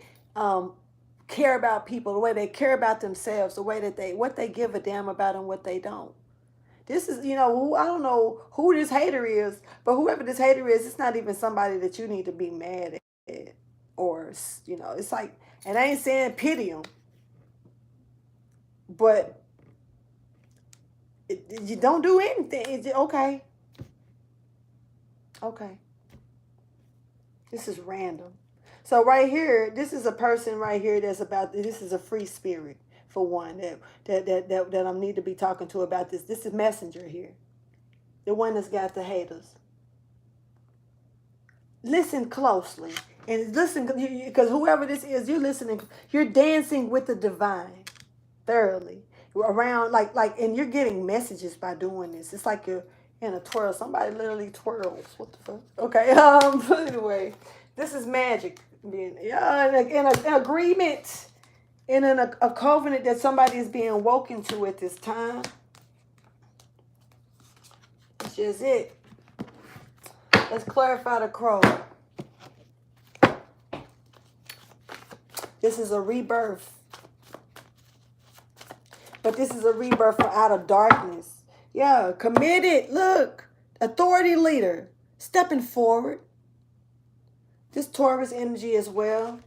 care about people, the way they care about themselves, the way that what they give a damn about and what they don't. This is, I don't know who this hater is, but whoever this hater is, it's not even somebody that you need to be mad at. Or, it's like, and I ain't saying pity them, but you don't do anything. Okay. Okay. This is random. So right here, this is a person right here this is a free spirit for one that I need to be talking to about this. This is messenger here. The one that's got the haters. Listen closely. And listen, because whoever this is, you're listening, you're dancing with the divine thoroughly around, and you're getting messages by doing this. It's like you're in a twirl. Somebody literally twirls. What the fuck? Okay. But anyway, this is magic. In an agreement, in a covenant that somebody is being woken to at this time. That's just it. Let's clarify the crow. This is a rebirth. But this is a rebirth from out of darkness. Yeah, committed. Look, authority leader. Stepping forward. This Taurus energy as well.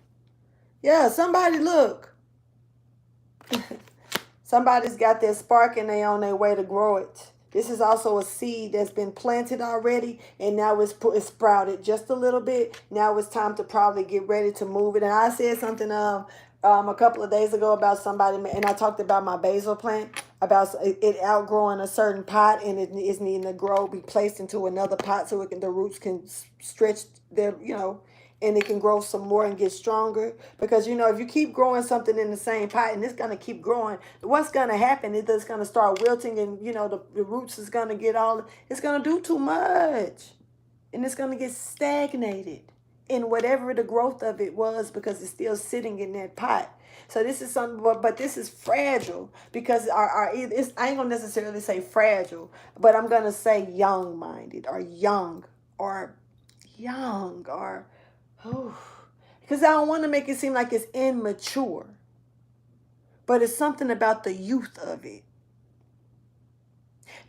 Yeah, somebody look. Somebody's got that spark and they on their way to grow it. This is also a seed that's been planted already, and now it's sprouted just a little bit. Now it's time to probably get ready to move it. And I said something a couple of days ago about somebody, and I talked about my basil plant, about it outgrowing a certain pot, and it is needing to grow, be placed into another pot so the roots can stretch their, and it can grow some more and get stronger. Because if you keep growing something in the same pot and it's going to keep growing, what's going to happen is it's going to start wilting, and the roots is going to get it's going to do too much, and it's going to get stagnated in whatever the growth of it was, because it's still sitting in that pot. So this is something, but this is fragile, because I ain't gonna necessarily say fragile, but I'm gonna say young-minded, or young, or because I don't want to make it seem like it's immature, but it's something about the youth of it.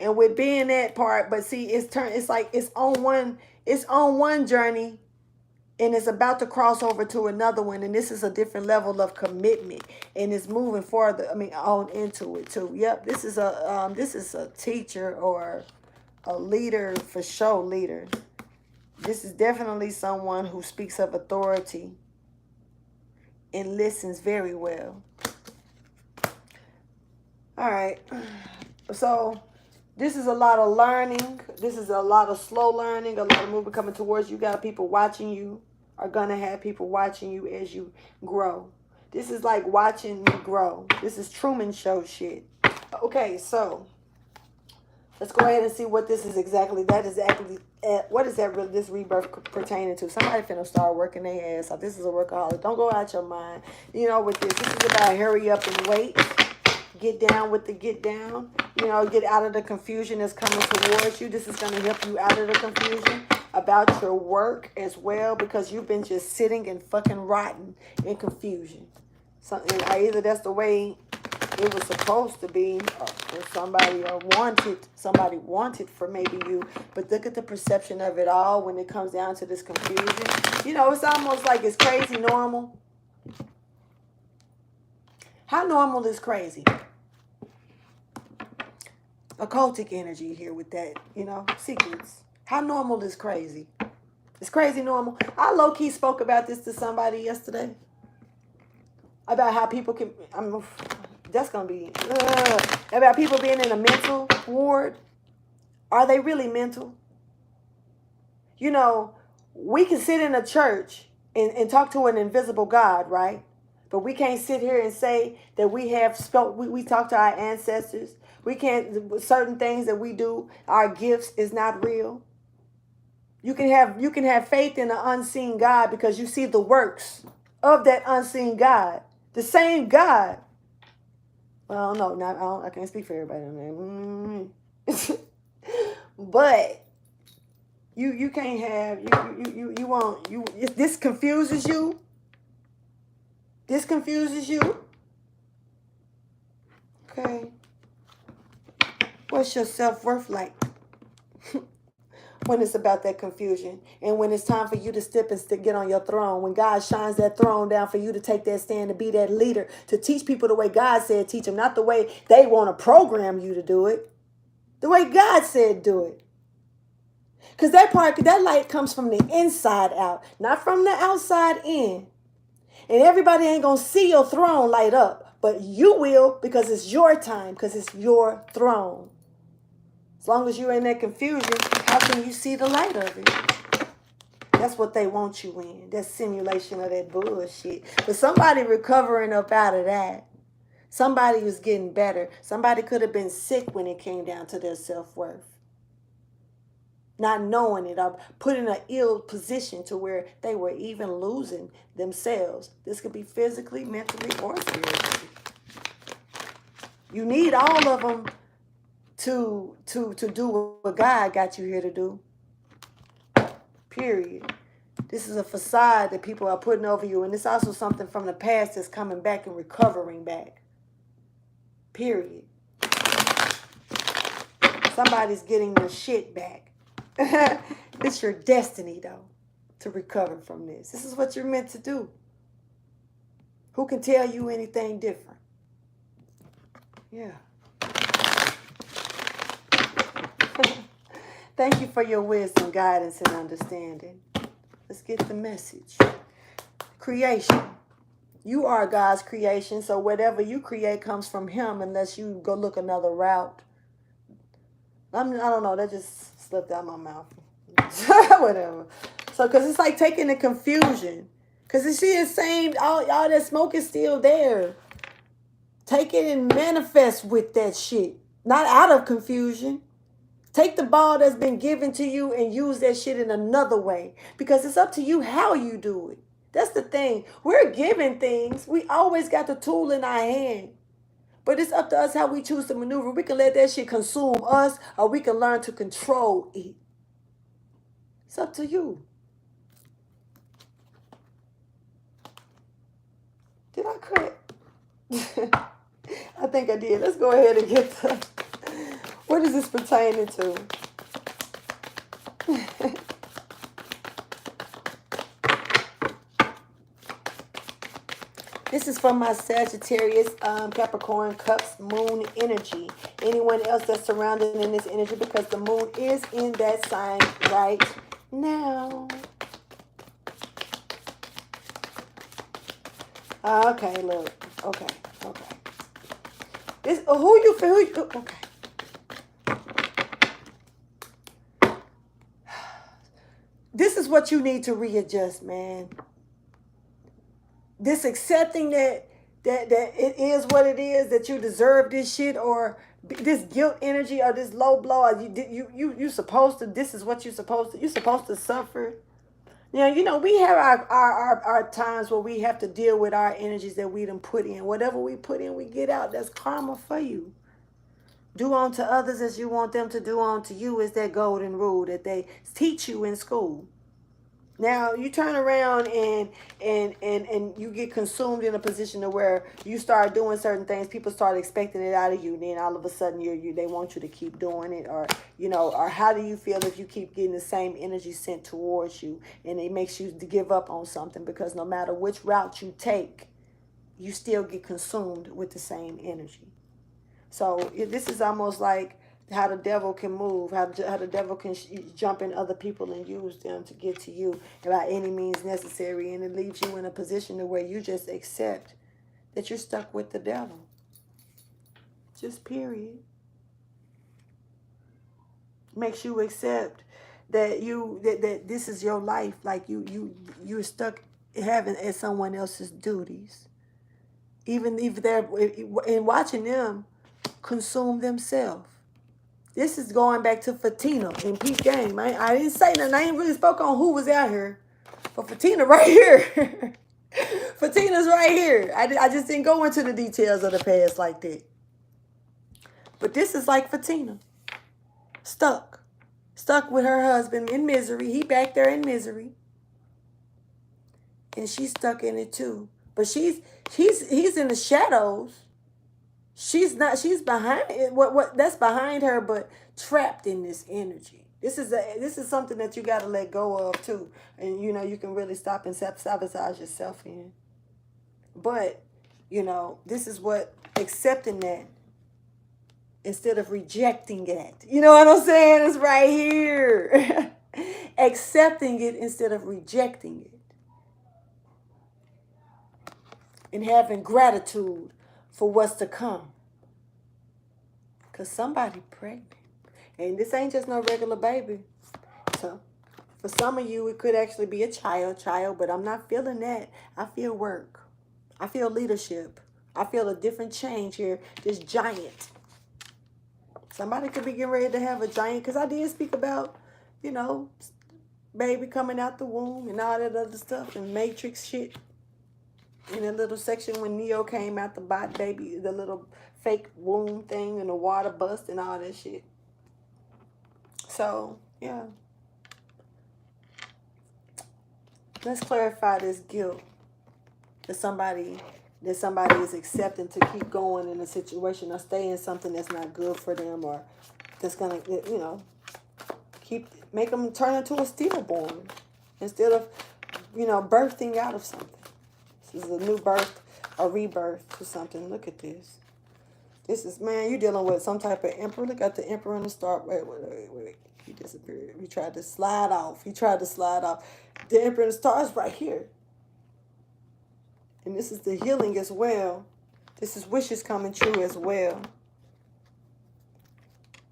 And with being that part, but see, it's like it's on one journey, and it's about to cross over to another one, and this is a different level of commitment, and it's moving further. On into it too. Yep, this is a teacher or a leader, for sure. Leader. This is definitely someone who speaks of authority and listens very well. All right. So this is a lot of learning. This is a lot of slow learning, a lot of movement coming towards you. You got people watching you, are going to have people watching you as you grow. This is like watching me grow. This is Truman Show shit. Okay, so let's go ahead and see what this is exactly. What is that really, this rebirth pertaining to? Somebody finna start working their ass off. This is a workaholic. Don't go out your mind. With this is about hurry up and wait. Get down with the get down. Get out of the confusion that's coming towards you. This is going to help you out of the confusion about your work as well, because you've been just sitting and fucking rotting in confusion. Either that's the way it was supposed to be, or somebody wanted for maybe you, but look at the perception of it all when it comes down to this confusion. It's almost like it's crazy normal. How normal is crazy? Occultic energy here with that, secrets. How normal is crazy? Is crazy normal? I low-key spoke about this to somebody yesterday, about how people can, that's going to be, about people being in a mental ward. Are they really mental? We can sit in a church and talk to an invisible God, right? But we can't sit here and say that we talk to our ancestors. We can't, certain things that we do, our gifts is not real. You can have faith in an unseen God because you see the works of that unseen God. The same God. Well, no, I can't speak for everybody. But you can't have this confuses you. This confuses you. Okay. What's your self-worth like? When it's about that confusion, and when it's time for you to step and get on your throne, when God shines that throne down for you to take that stand, to be that leader, to teach people the way God said teach them, not the way they want to program you to do it, the way God said do it. Because that light comes from the inside out, not from the outside in. And everybody ain't going to see your throne light up, but you will, because it's your time, because it's your throne. As long as you're in that confusion, how can you see the light of it? That's what they want you in. That simulation of that bullshit. But somebody recovering up out of that. Somebody was getting better. Somebody could have been sick when it came down to their self-worth. Not knowing it, or put in an ill position to where they were even losing themselves. This could be physically, mentally, or spiritually. You need all of them to do what God got you here to do. Period. This is a facade that people are putting over you, and it's also something from the past that's coming back and recovering back. Period. Somebody's getting their shit back. It's your destiny, though, to recover from this. This is what you're meant to do. Who can tell you anything different? Yeah. Thank you for your wisdom, guidance, and understanding. Let's get the message. Creation. You are God's creation, so whatever you create comes from him unless you go look another route. I don't know, that just slipped out my mouth. Whatever. So, because it's like taking the confusion. Because the shit is saying all that smoke is still there. Take it and manifest with that shit. Not out of confusion. Take the ball that's been given to you and use that shit in another way. Because it's up to you how you do it. That's the thing. We're given things. We always got the tool in our hand. But it's up to us how we choose to maneuver. We can let that shit consume us, or we can learn to control it. It's up to you. Did I cut? I think I did. Let's go ahead and get the... What is this pertaining to? This is from my Sagittarius Capricorn Cusp moon energy. Anyone else that's surrounded in this energy, because the moon is in that sign right now. Okay, look. Okay. This who you feel? Okay. This is what you need to readjust, man. This accepting that it is what it is, that you deserve this shit, or this guilt energy, or this low blow, or you supposed to, this is what you're supposed to suffer. Now, you know, we have our times where we have to deal with our energies that we done put in. Whatever we put in, we get out. That's karma for you. Do unto others as you want them to do unto you is that golden rule that they teach you in school. Now you turn around and you get consumed in a position to where you start doing certain things. People start expecting it out of you. Then all of a sudden they want you to keep doing it, or or how do you feel if you keep getting the same energy sent towards you, and it makes you give up on something, because no matter which route you take, you still get consumed with the same energy. So this is almost like how the devil can move, how the devil can jump in other people and use them to get to you by any means necessary. And it leaves you in a position to where you just accept that you're stuck with the devil. Just period. Makes you accept that that this is your life. Like you're stuck having as someone else's duties. Even if they're in watching them consume themselves. This is going back to Fatina in Peep Game. I didn't say nothing. I ain't really spoke on who was out here. But Fatina right here. Fatina's right here. I just didn't go into the details of the past like that. But this is like Fatina. Stuck with her husband in misery. He back there in misery. And she's stuck in it too. But he's in the shadows. She's behind it. What that's behind her, but trapped in this energy. This is something that you got to let go of too. And you can really stop and sabotage yourself in. But this is what accepting that instead of rejecting it. You know what I'm saying? It's right here. Accepting it instead of rejecting it. And having gratitude for what's to come. Because somebody pregnant. And this ain't just no regular baby. So for some of you, it could actually be a child, but I'm not feeling that. I feel work. I feel leadership. I feel a different change here. This giant. Somebody could be getting ready to have a giant. Because I did speak about, baby coming out the womb and all that other stuff. And Matrix shit. In a little section when Neo came out the bot, baby, the little fake womb thing and the water bust and all that shit. So, yeah. Let's clarify this guilt that somebody is accepting to keep going in a situation or stay in something that's not good for them, or that's gonna, make them turn into a stillborn instead of, birthing out of something. This is a new birth, a rebirth to something. Look at this. This is, man, you dealing with some type of emperor. Look at the emperor and the star. Wait. He disappeared. He tried to slide off. The emperor and the star is right here. And this is the healing as well. This is wishes coming true as well.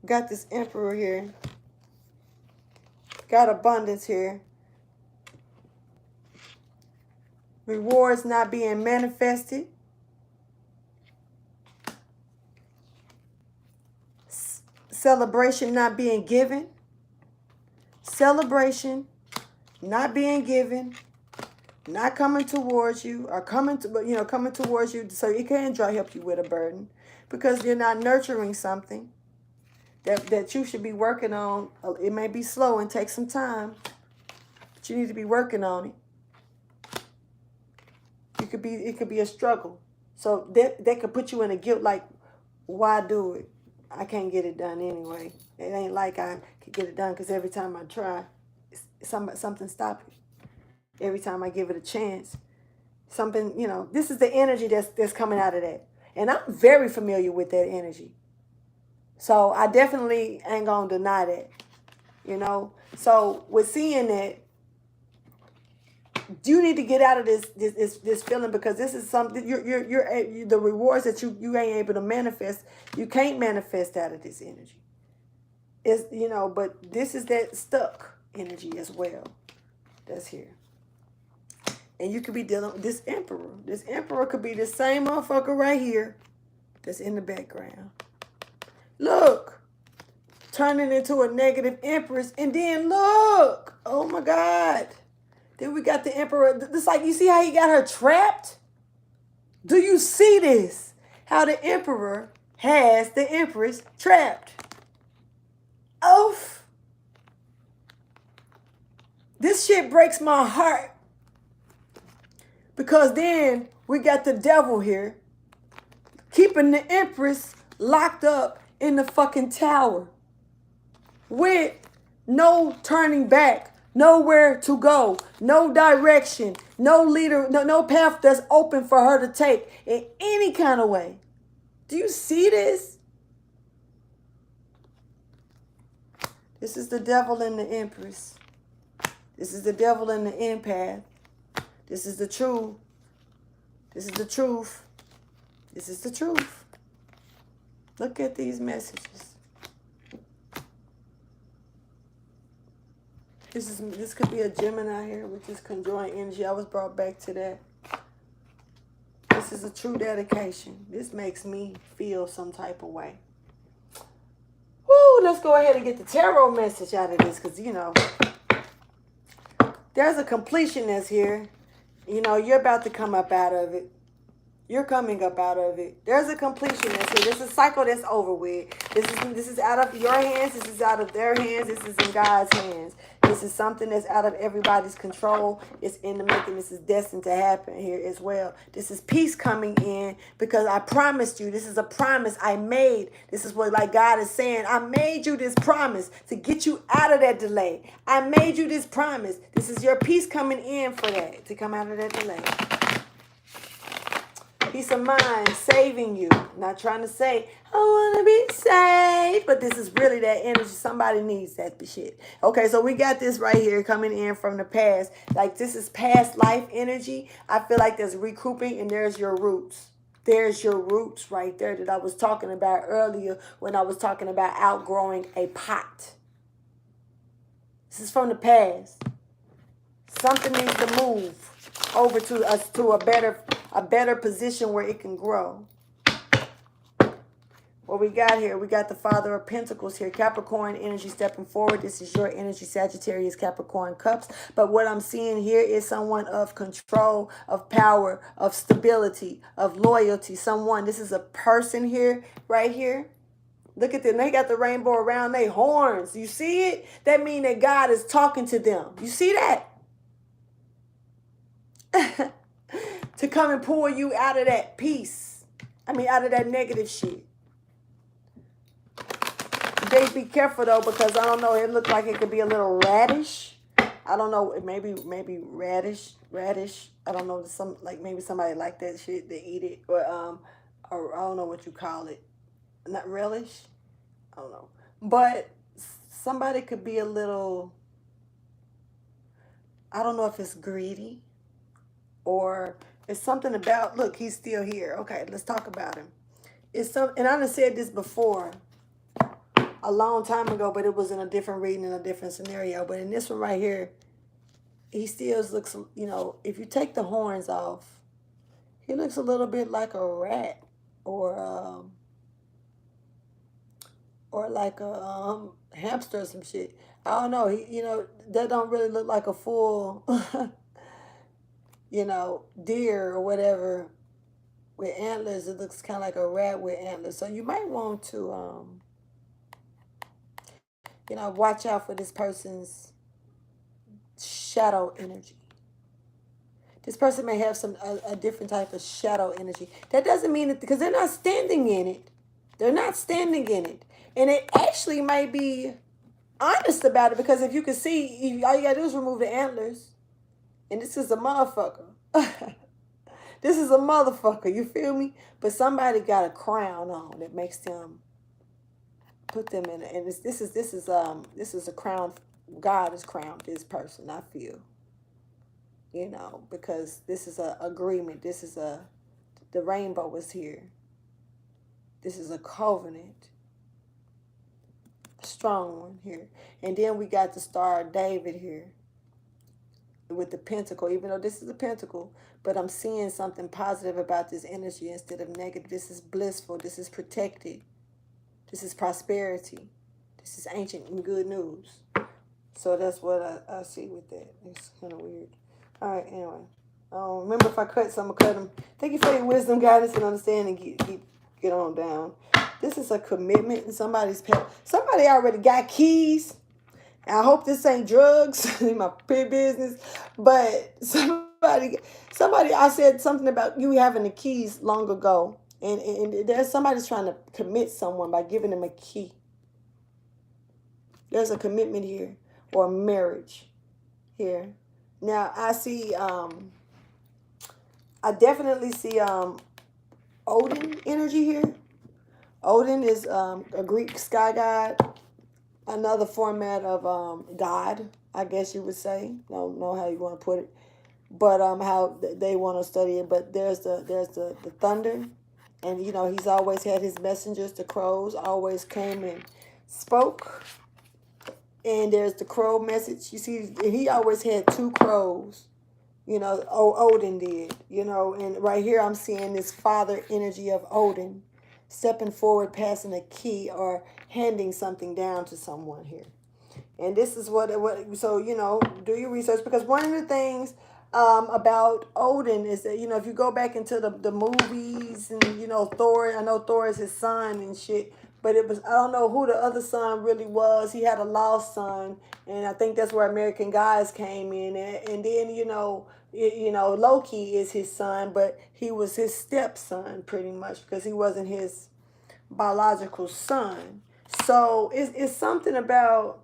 Got this emperor here. Got abundance here. Rewards not being manifested. Celebration not being given. Celebration not being given. Not coming towards you, or coming towards you, so it can help you with a burden, because you're not nurturing something that you should be working on. It may be slow and take some time, but you need to be working on it. It could be a struggle. So that could put you in a guilt, like, why do it? I can't get it done anyway. It ain't like I could get it done, because every time I try, something stops it. Every time I give it a chance, something, this is the energy that's coming out of that. And I'm very familiar with that energy. So I definitely ain't going to deny that, So with seeing that, you need to get out of this feeling, because this is something, you're the rewards that you ain't able to manifest. You can't manifest out of this energy. It's, but this is that stuck energy as well that's here. And you could be dealing with this emperor. This emperor could be the same motherfucker right here that's in the background. Look. Turning into a negative empress. And then look. Oh my God. Then we got the emperor. It's like, you see how he got her trapped? Do you see this? How the emperor has the empress trapped. Oh. This shit breaks my heart. Because then we got the devil here, keeping the empress locked up in the fucking tower with no turning back, nowhere to go, no direction, no leader, no path that's open for her to take in any kind of way. Do you see this? This is the devil and the empress. This is the devil and the empath. This is the truth. This is the truth. This is the truth. Look at these messages. This could be a Gemini here with this conjoined energy. I was brought back to that. This is a true dedication. This makes me feel some type of way. Woo, let's go ahead and get the tarot message out of this, because, there's a completion that's here. You're about to come up out of it. You're coming up out of it. There's a completion that's here. This is a cycle that's over with. This is out of your hands. This is out of their hands. This is in God's hands. This is something that's out of everybody's control. It's in the making. This is destined to happen here as well. This is peace coming in, because I promised you. This is a promise I made. This is what, like, God is saying. I made you this promise to get you out of that delay. I made you this promise. This is your peace coming in for that, to come out of that delay. Peace of mind, saving you. Not trying to say, I want to be saved. But this is really that energy. Somebody needs that shit. Okay, so we got this right here coming in from the past. Like, this is past life energy. I feel like there's recouping, and there's your roots. There's your roots right there that I was talking about earlier when I was talking about outgrowing a pot. This is from the past. Something needs to move over to us, to a better position where it can grow. What we got here, we got the Father of Pentacles here, Capricorn energy stepping forward. This is your energy, Sagittarius Capricorn Cusp. But what I'm seeing here is someone of control, of power, of stability, of loyalty. This is a person here, right here. Look at them. They got the rainbow around their horns. You see it? That means that God is talking to them. You see that? To come and pull you out of that peace. Out of that negative shit. They be careful though, because I don't know, it looked like it could be a little radish. I don't know, maybe radish. I don't know, maybe somebody like that shit, they eat it, or I don't know what you call it. not relish. I don't know. But somebody could be a little, I don't know if it's greedy or it's something about, look, he's still here. Okay, let's talk about him. It's some, and I done said this before a long time ago, but it was in a different reading, in a different scenario. But in this one right here, he still looks, you know, if you take the horns off, he looks a little bit like a rat or like a hamster or some shit. I don't know. He, you know, that don't really look like a full, you know, deer or whatever with antlers. It looks kind of like a rat with antlers. So you might want to, you know, watch out for this person's shadow energy. This person may have a different type of shadow energy. That doesn't mean it because they're not standing in it. They're not standing in it. And it actually might be honest about it because if you can see, all you gotta do is remove the antlers. And this is a motherfucker. This is a motherfucker, you feel me? But somebody got a crown on that makes them put them in and this is a crown. God has crowned this person, I feel. You know, because this is a agreement. This is the rainbow is here. This is a covenant. A strong one here. And then we got the Star of David here with the pentacle, even though this is a pentacle, but I'm seeing something positive about this energy instead of negative. This is blissful. This is protected. This is prosperity. This is ancient and good news. So that's what I see with that. It's kind of weird. All right, anyway. Remember, if I cut some, I cut them. Thank you for your wisdom, guidance, and understanding. Get on down. This is a commitment in somebody's past. Somebody already got keys. I hope this ain't drugs in my business. But somebody, I said something about you having the keys long ago. And there's somebody's trying to commit someone by giving them a key. There's a commitment here or marriage here. Now, I see, I definitely see Odin energy here. Odin is a Greek sky god, another format of God, I guess you would say. Don't know how you want to put it, but how they want to study it. But there's the thunder, and you know he's always had his messengers. The crows always came and spoke. And there's the crow message. You see, he always had two crows. You know, Odin did. You know, and right here I'm seeing this father energy of Odin stepping forward, passing a key or handing something down to someone here. And this is what so, you know, do your research. Because one of the things about Odin is that, you know, if you go back into the movies and, you know, Thor, I know Thor is his son and shit. But it was, I don't know who the other son really was. He had a lost son. And I think that's where American Guys came in at. And then, you know, Loki is his son, but he was his stepson pretty much because he wasn't his biological son. So it's something about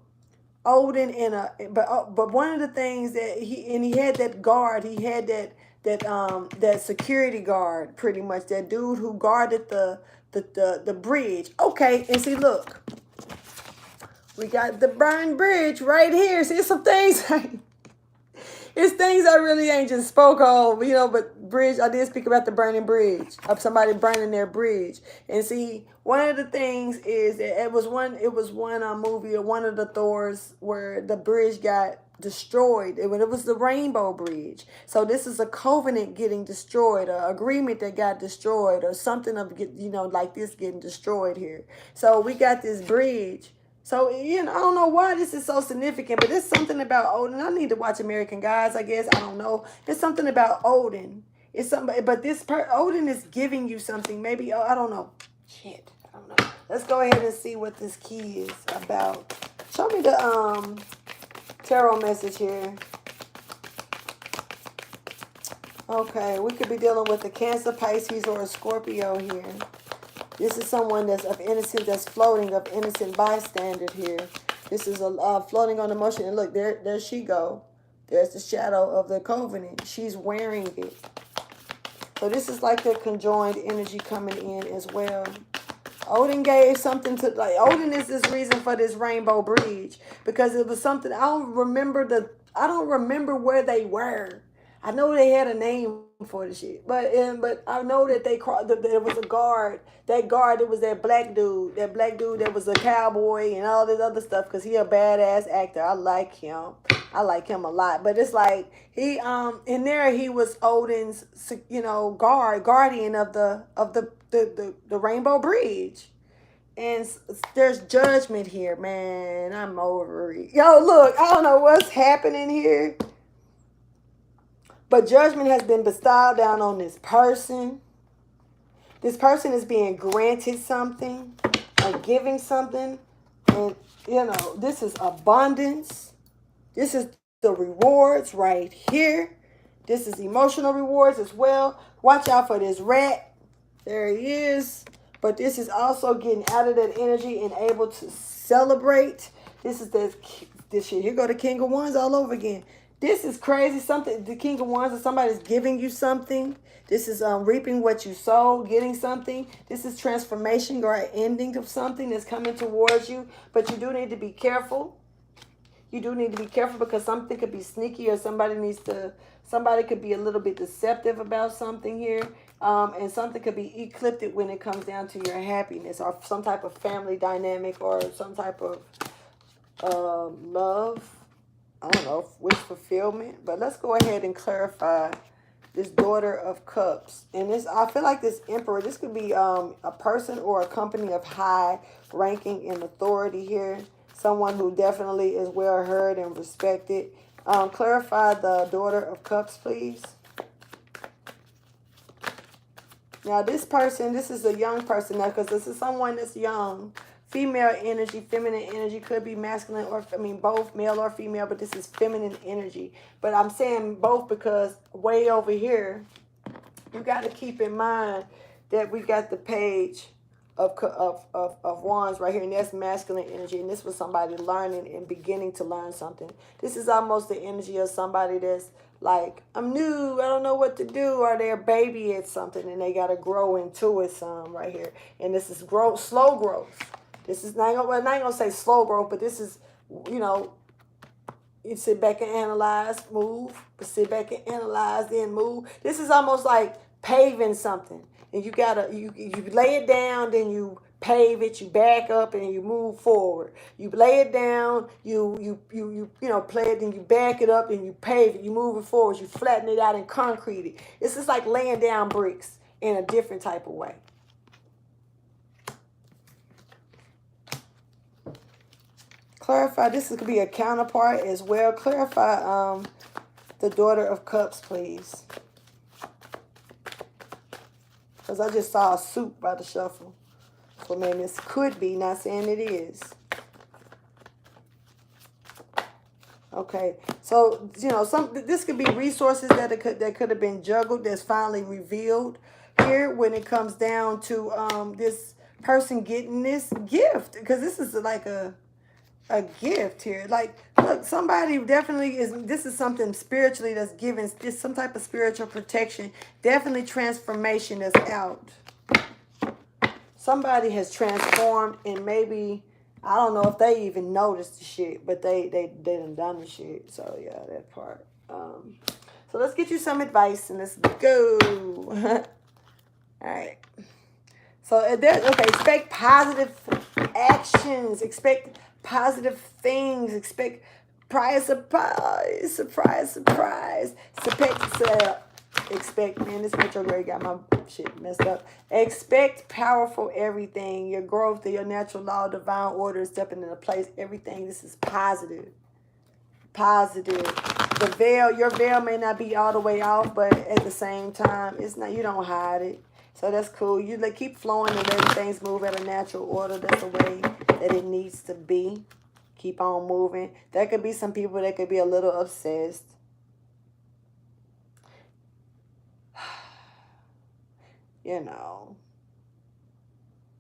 Odin but one of the things that he had that guard, he had that security guard pretty much, that dude who guarded the bridge. Okay, and see, look, we got the burned bridge right here. See, some things it's things I really ain't just spoke on, you know, but bridge, I did speak about the burning bridge, of somebody burning their bridge. And see, one of the things is that it was one movie or one of the Thors where the bridge got destroyed. It was the Rainbow Bridge. So this is a covenant getting destroyed, an agreement that got destroyed, or something of, you know, like this getting destroyed here. So we got this bridge. So, you know, I don't know why this is so significant, but there's something about Odin. I need to watch American Guys, I guess. I don't know. There's something about Odin. It's something, but Odin is giving you something. Maybe, I don't know. Shit, I don't know. Let's go ahead and see what this key is about. Show me the tarot message here. Okay, we could be dealing with a Cancer, Pisces, or a Scorpio here. This is someone that's of innocent, that's floating, of innocent bystander here. This is a floating on emotion. And look, there she go. There's the shadow of the covenant. She's wearing it. So this is like the conjoined energy coming in as well. Odin gave something to, like, Odin is this reason for this rainbow bridge, because it was something. I don't remember where they were. I know they had a name for the shit, but I know that they crossed. There was a guard. That guard, it was that black dude. That black dude that was a cowboy and all this other stuff. Cause he a badass actor. I like him. I like him a lot. But it's like he in there he was Odin's, guardian of the Rainbow Bridge. And there's judgment here, man. I'm over it. Yo, look, I don't know what's happening here, but judgment has been bestowed down on this person. This person is being granted something or giving something. And, this is abundance. This is the rewards right here. This is emotional rewards as well. Watch out for this rat. There he is. But this is also getting out of that energy and able to celebrate. This is this shit. Here go the King of Wands all over again. This is crazy. Something, the King of Wands, is somebody's giving you something. This is reaping what you sow, getting something. This is transformation or an ending of something that's coming towards you. But you do need to be careful. You do need to be careful because something could be sneaky, or somebody could be a little bit deceptive about something here. And something could be eclipsed when it comes down to your happiness, or some type of family dynamic, or some type of love. I don't know, wish fulfillment. But let's go ahead and clarify this Daughter of Cups. And I feel like this Emperor, this could be a person or a company of high ranking and authority here. Someone who definitely is well heard and respected. Clarify the Daughter of Cups, please. Now, this is a young person now, because this is someone that's young. Female energy, feminine energy, could be masculine, both male or female, but this is feminine energy. But I'm saying both because way over here, you got to keep in mind that we got the Page of Wands right here, and that's masculine energy, and this was somebody learning and beginning to learn something. This is almost the energy of somebody that's like, I'm new, I don't know what to do, or they're a baby at something and they got to grow into it some right here. And this is slow growth. This is not gonna say slow growth, but this is, you sit back and analyze, move, but sit back and analyze, then move. This is almost like paving something. And you lay it down, then you pave it, you back up, and you move forward. You lay it down, you play it, then you back it up, and you pave it, you move it forward, you flatten it out and concrete it. It's just like laying down bricks in a different type of way. Clarify, this could be a counterpart as well. Clarify the Daughter of Cups, please. Because I just saw a suit by the shuffle. So, man, this could be, not saying it is. Okay. So, this could be resources that could have been juggled, that's finally revealed here when it comes down to this person getting this gift. Because this is like a gift here. Like, look, somebody definitely this is something spiritually that's given, this some type of spiritual protection, definitely transformation that's out. Somebody has transformed, and maybe, I don't know if they even noticed the shit, but they done the shit. So yeah, that part. So let's get you some advice and let's go. All right. So expect positive actions, expect positive things, expect surprise. Expect, man, this retrograde got my shit messed up. Expect powerful everything. Your growth, your natural law, divine order is stepping into place. Everything, this is positive. Positive. Your veil may not be all the way off, but at the same time, it's not, you don't hide it. So that's cool. You keep flowing and letting things move at a natural order. That's the way that it needs to be. Keep on moving. There could be some people that could be a little obsessed.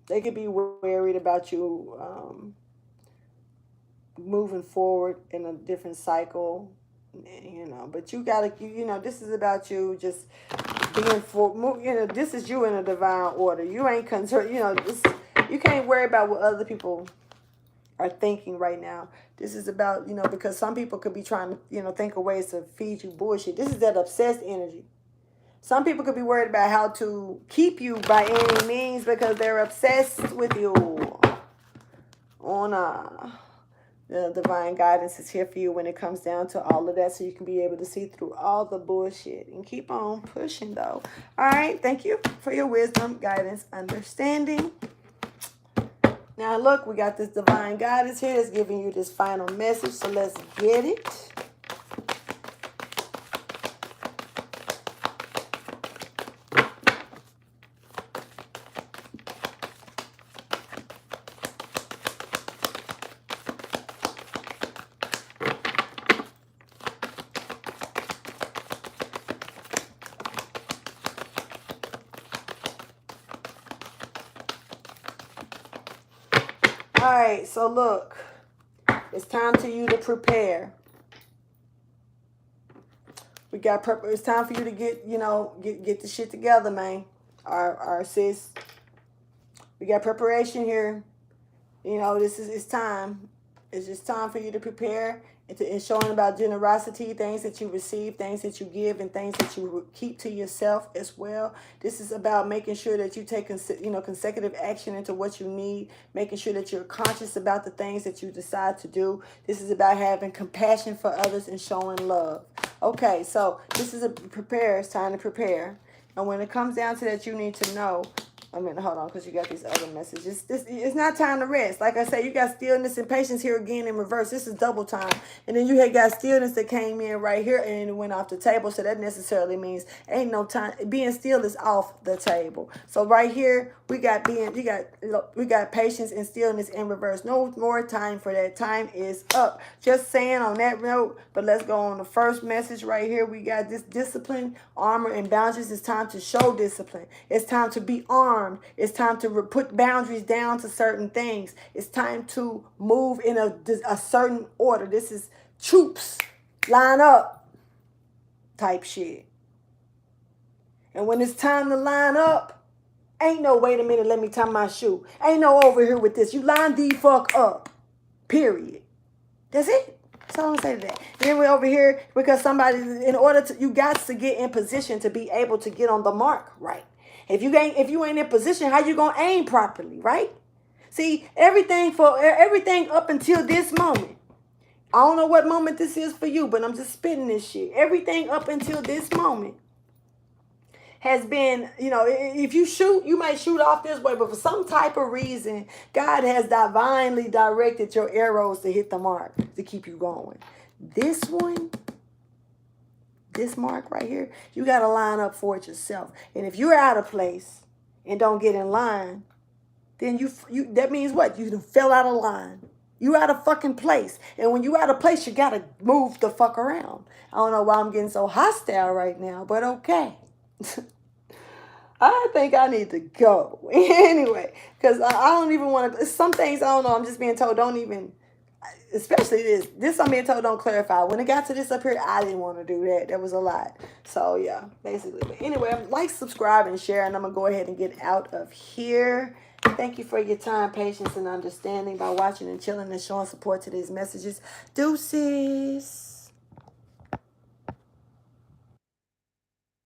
They could be worried about you moving forward in a different cycle, but you gotta, this is about you just being this is you in a divine order. You ain't concerned, You can't worry about what other people are thinking right now. This is about, because some people could be trying to, think of ways to feed you bullshit. This is that obsessed energy. Some people could be worried about how to keep you by any means because they're obsessed with you. The divine guidance is here for you when it comes down to all of that, so you can be able to see through all the bullshit and keep on pushing, though. All right, thank you for your wisdom, guidance, understanding. Now, look, we got this divine guidance here that's giving you this final message, so let's get it. All right, so look, it's time for you to prepare. It's time for you to get the shit together, man. Our sis. We got preparation here. It's time. It's just time for you to prepare and showing about generosity, things that you receive, things that you give, and things that you keep to yourself as well. This is about making sure that you take consecutive action into what you need, making sure that you're conscious about the things that you decide to do. This is about having compassion for others and showing love. Okay, so this is it's time to prepare. And when it comes down to that, you need to know. Hold on, because you got these other messages. It's not time to rest. Like I said, you got stillness and patience here again in reverse. This is double time. And then you had got stillness that came in right here and it went off the table. So that necessarily means ain't no time. Being still is off the table. So right here, we got patience and stillness in reverse. No more time for that. Time is up. Just saying on that note, but let's go on the first message right here. We got this discipline, armor, and boundaries. It's time to show discipline. It's time to be armed. It's time to put boundaries down to certain things. It's time to move in a certain order. This is troops, line up type shit. And when it's time to line up, ain't no wait a minute, let me tie my shoe. Ain't no over here with this. You line the fuck up. Period. That's it. That's all I'm saying to that. Then we're over here because you got to get in position to be able to get on the mark right. If you ain't in position, how you gonna aim properly, right? See, everything up until this moment. I don't know what moment this is for you, but I'm just spitting this shit. Everything up until this moment has been, if you shoot, you might shoot off this way, but for some type of reason, God has divinely directed your arrows to hit the mark to keep you going. This mark right here, you got to line up for it yourself. And if you're out of place and don't get in line, then that means what? You fell out of line. You out of fucking place. And when you out of place, you got to move the fuck around. I don't know why I'm getting so hostile right now, but okay. I think I need to go. Anyway, because I don't even want to, some things, I don't know, I'm just being told don't even, especially this I'm being told don't clarify. When it got to this up here, I didn't want to do that. That was a lot. So yeah, basically. But anyway, like, subscribe, and share, and I'm going to go ahead and get out of here. Thank you for your time, patience, and understanding by watching and chilling and showing support to these messages. Deuces.